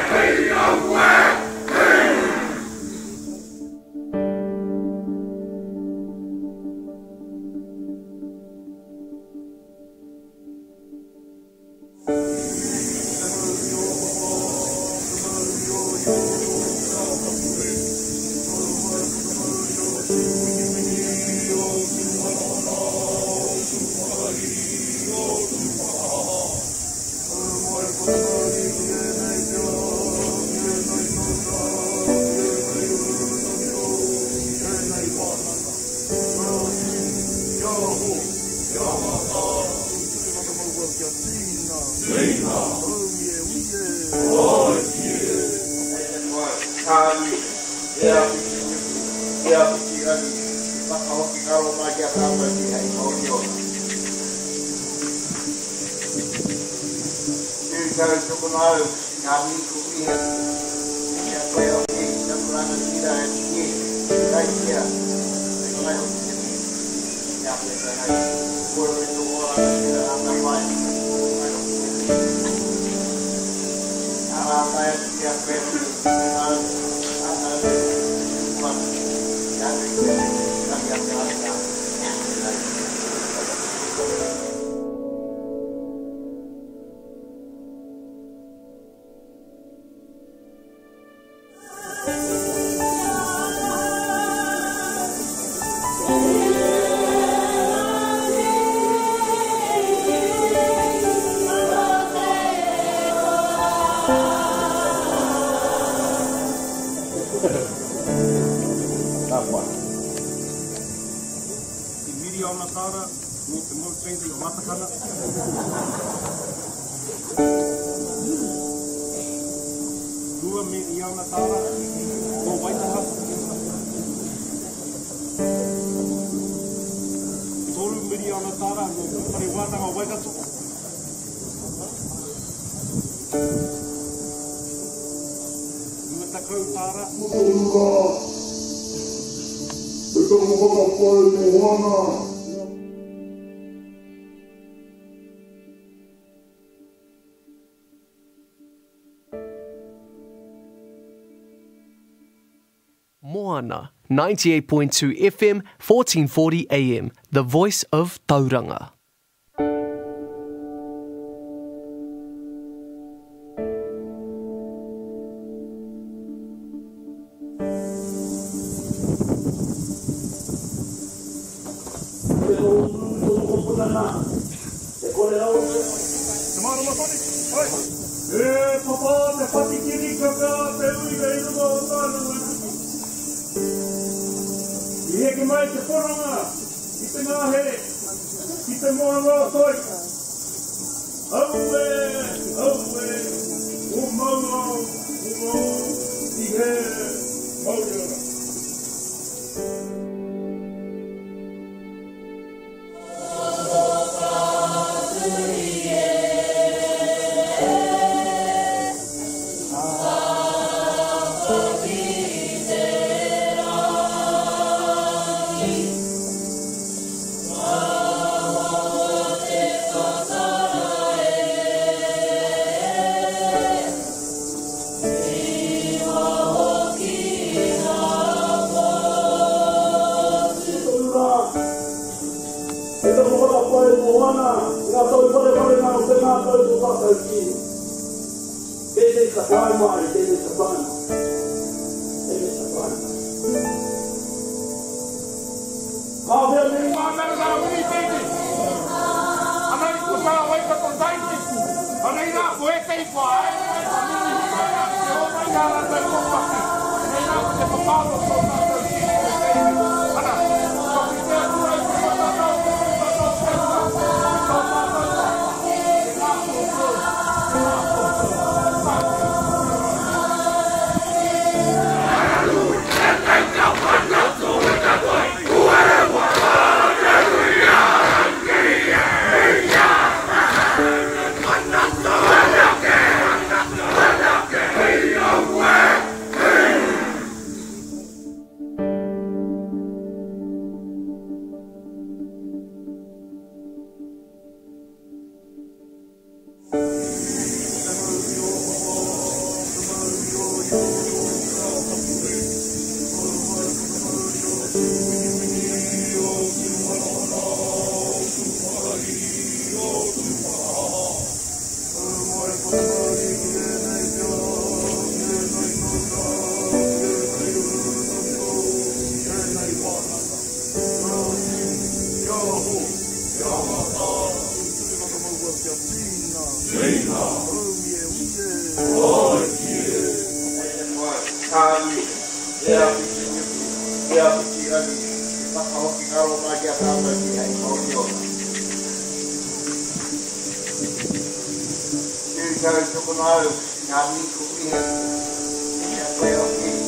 Hey! Moana, 98.2 FM, 1440 AM, the voice of Tauranga. Ngā miku ia, ia koe o ki.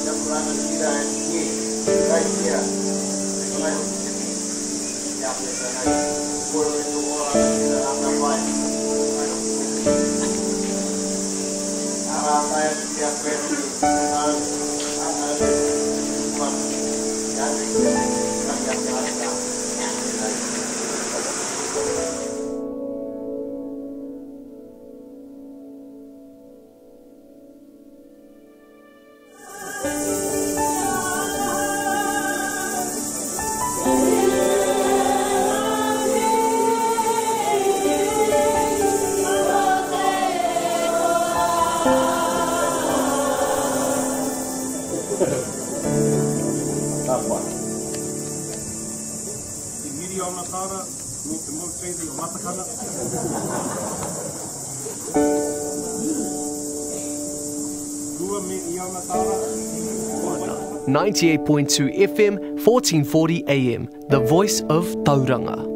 Moana, 98.2 FM, 1440 AM, the voice of Tauranga.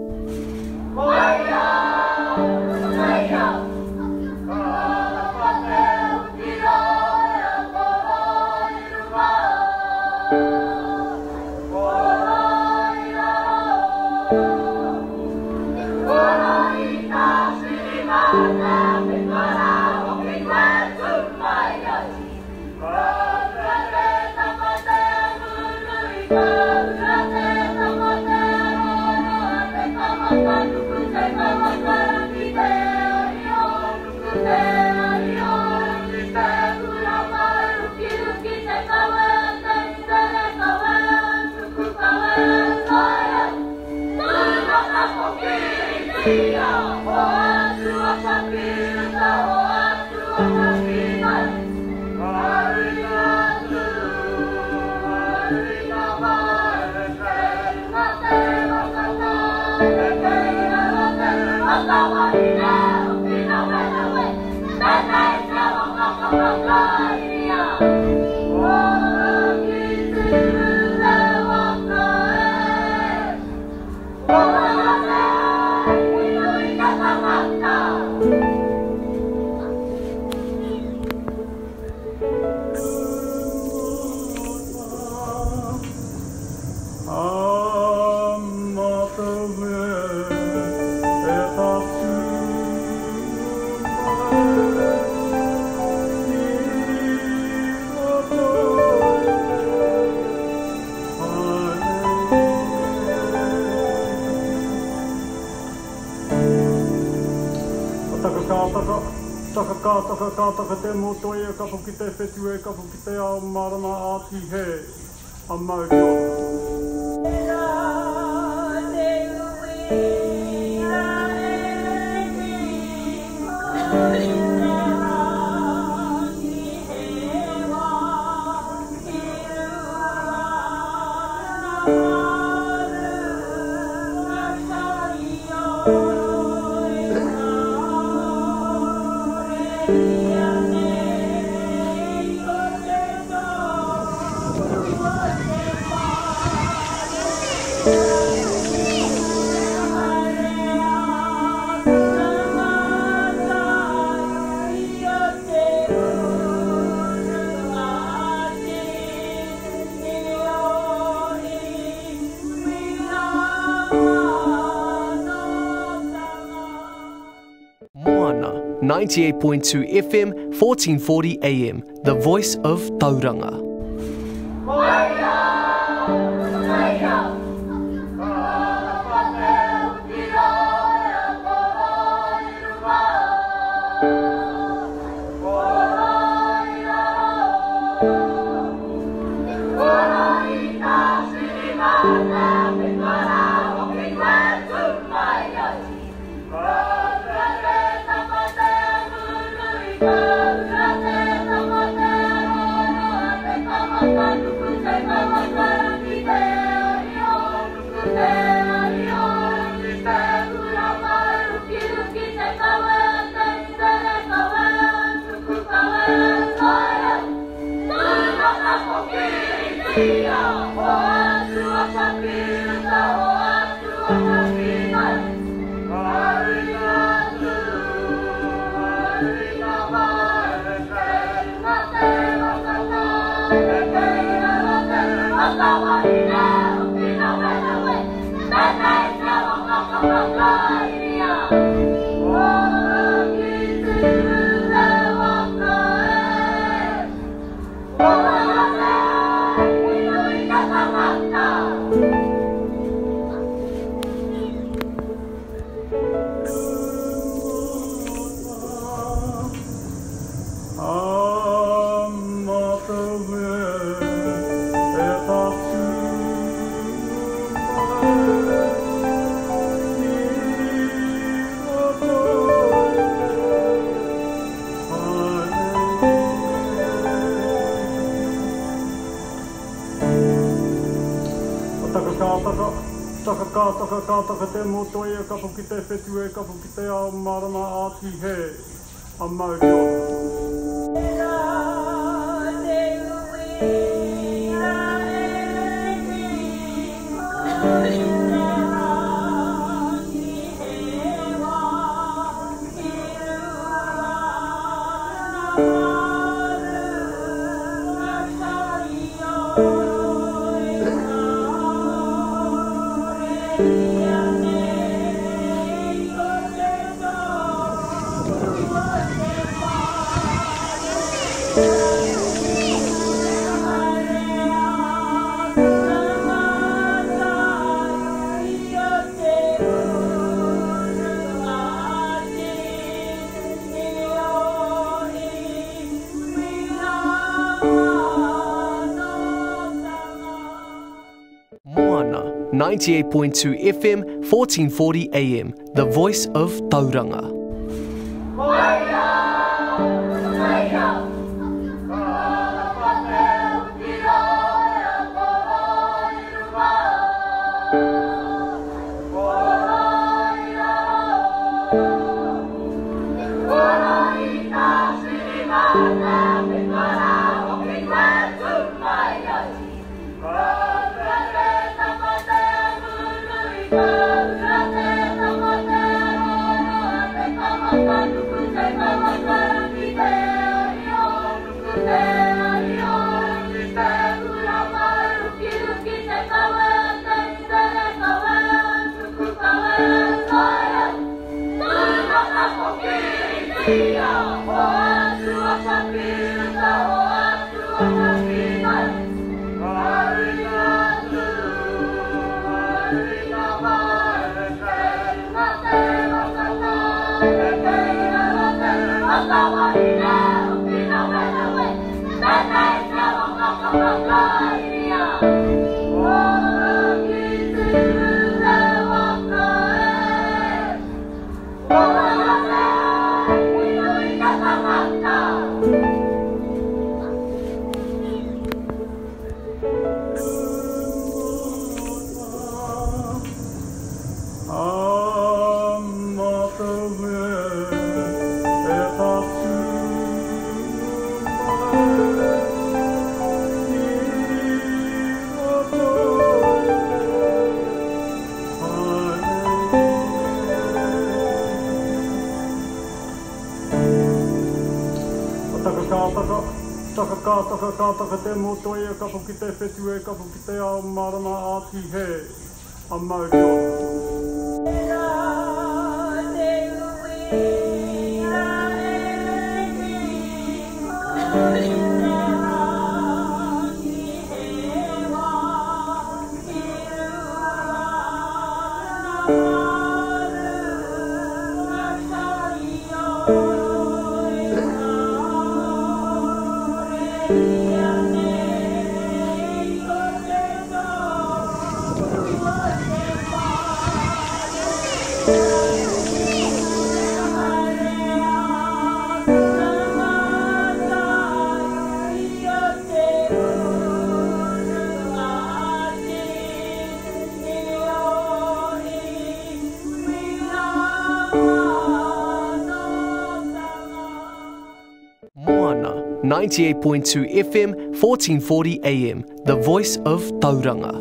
Taka te moto e ka ki te whetu e ka ki te ao marama āti he a Moana, 98.2 FM, 1440 AM, the voice of Tauranga. Bye. Taka te moto e kapu ki te whetu e kapu ki te ao marama āti he a Māori ora. Moana, 98.2 FM, 1440 AM, the voice of Tauranga. Taka te moto e kapu ki te whetu e kapu ki te ao marama āti he a Māori ora. Moana, 98.2 FM, 1440 AM, the voice of Tauranga.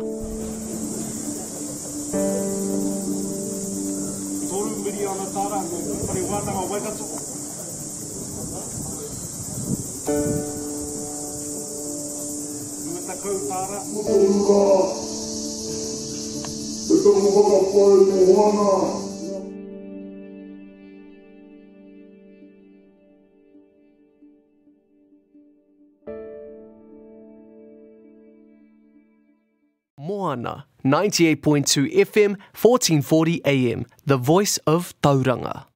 Moana, 98.2 FM, 1440 AM, the voice of Tauranga.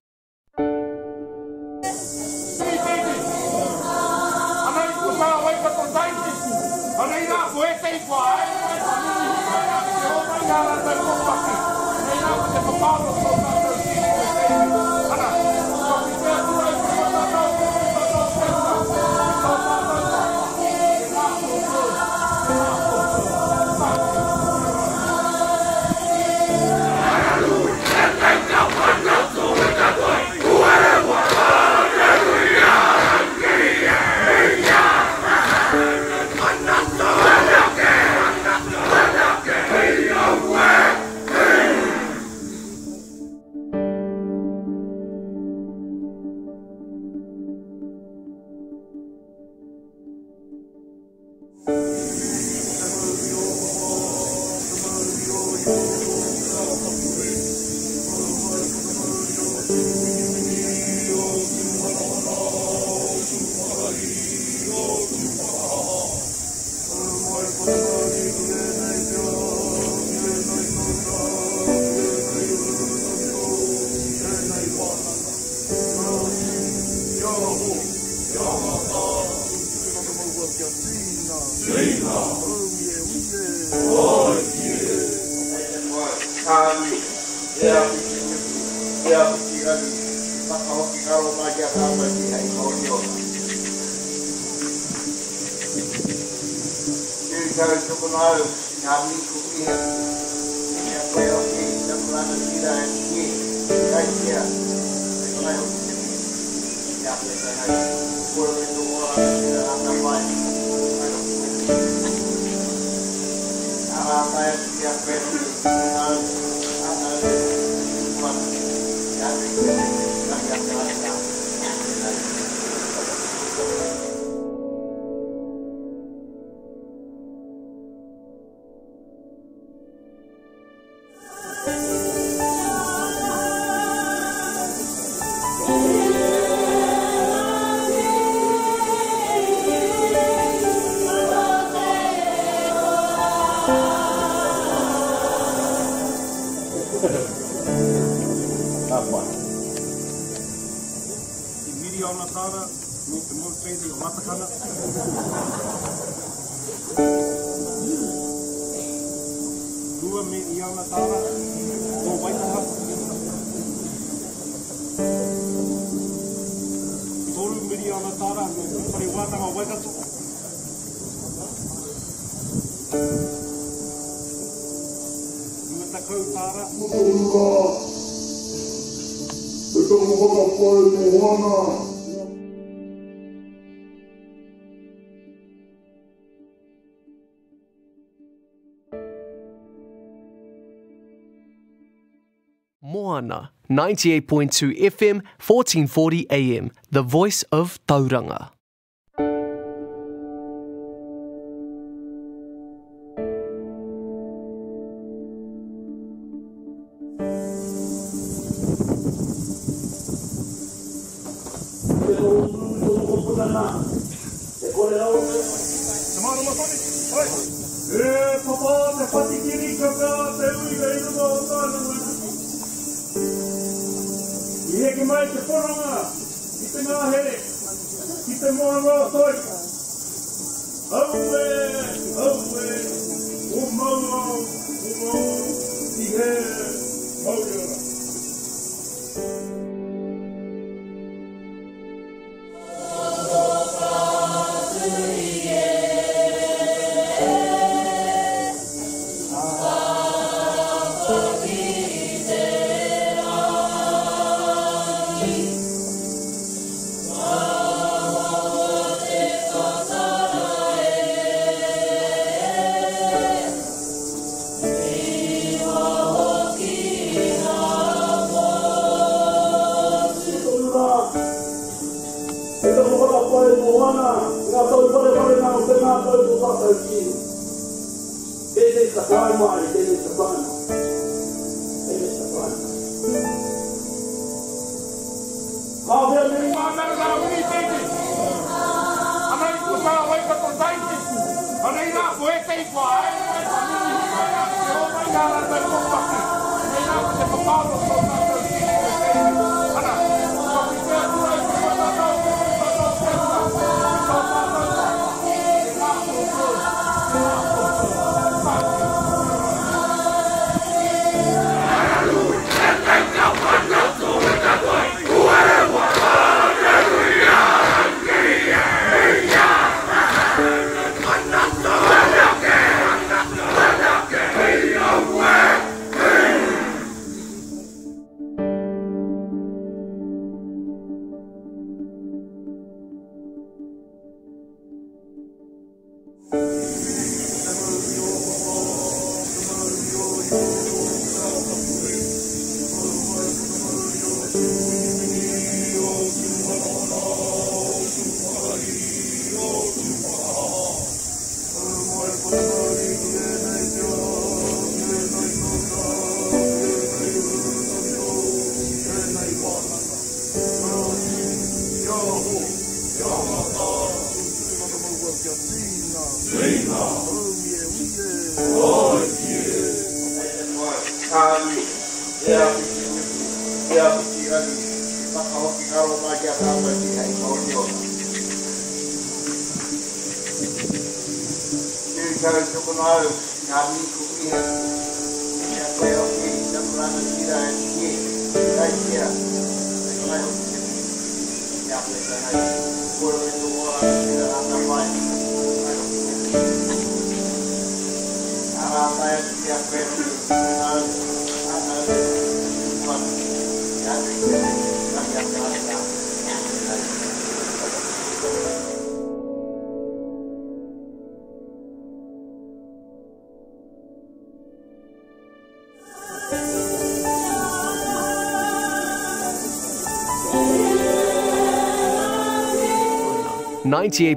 Moana, 98.2 FM, 1440 AM, the voice of Tauranga. .98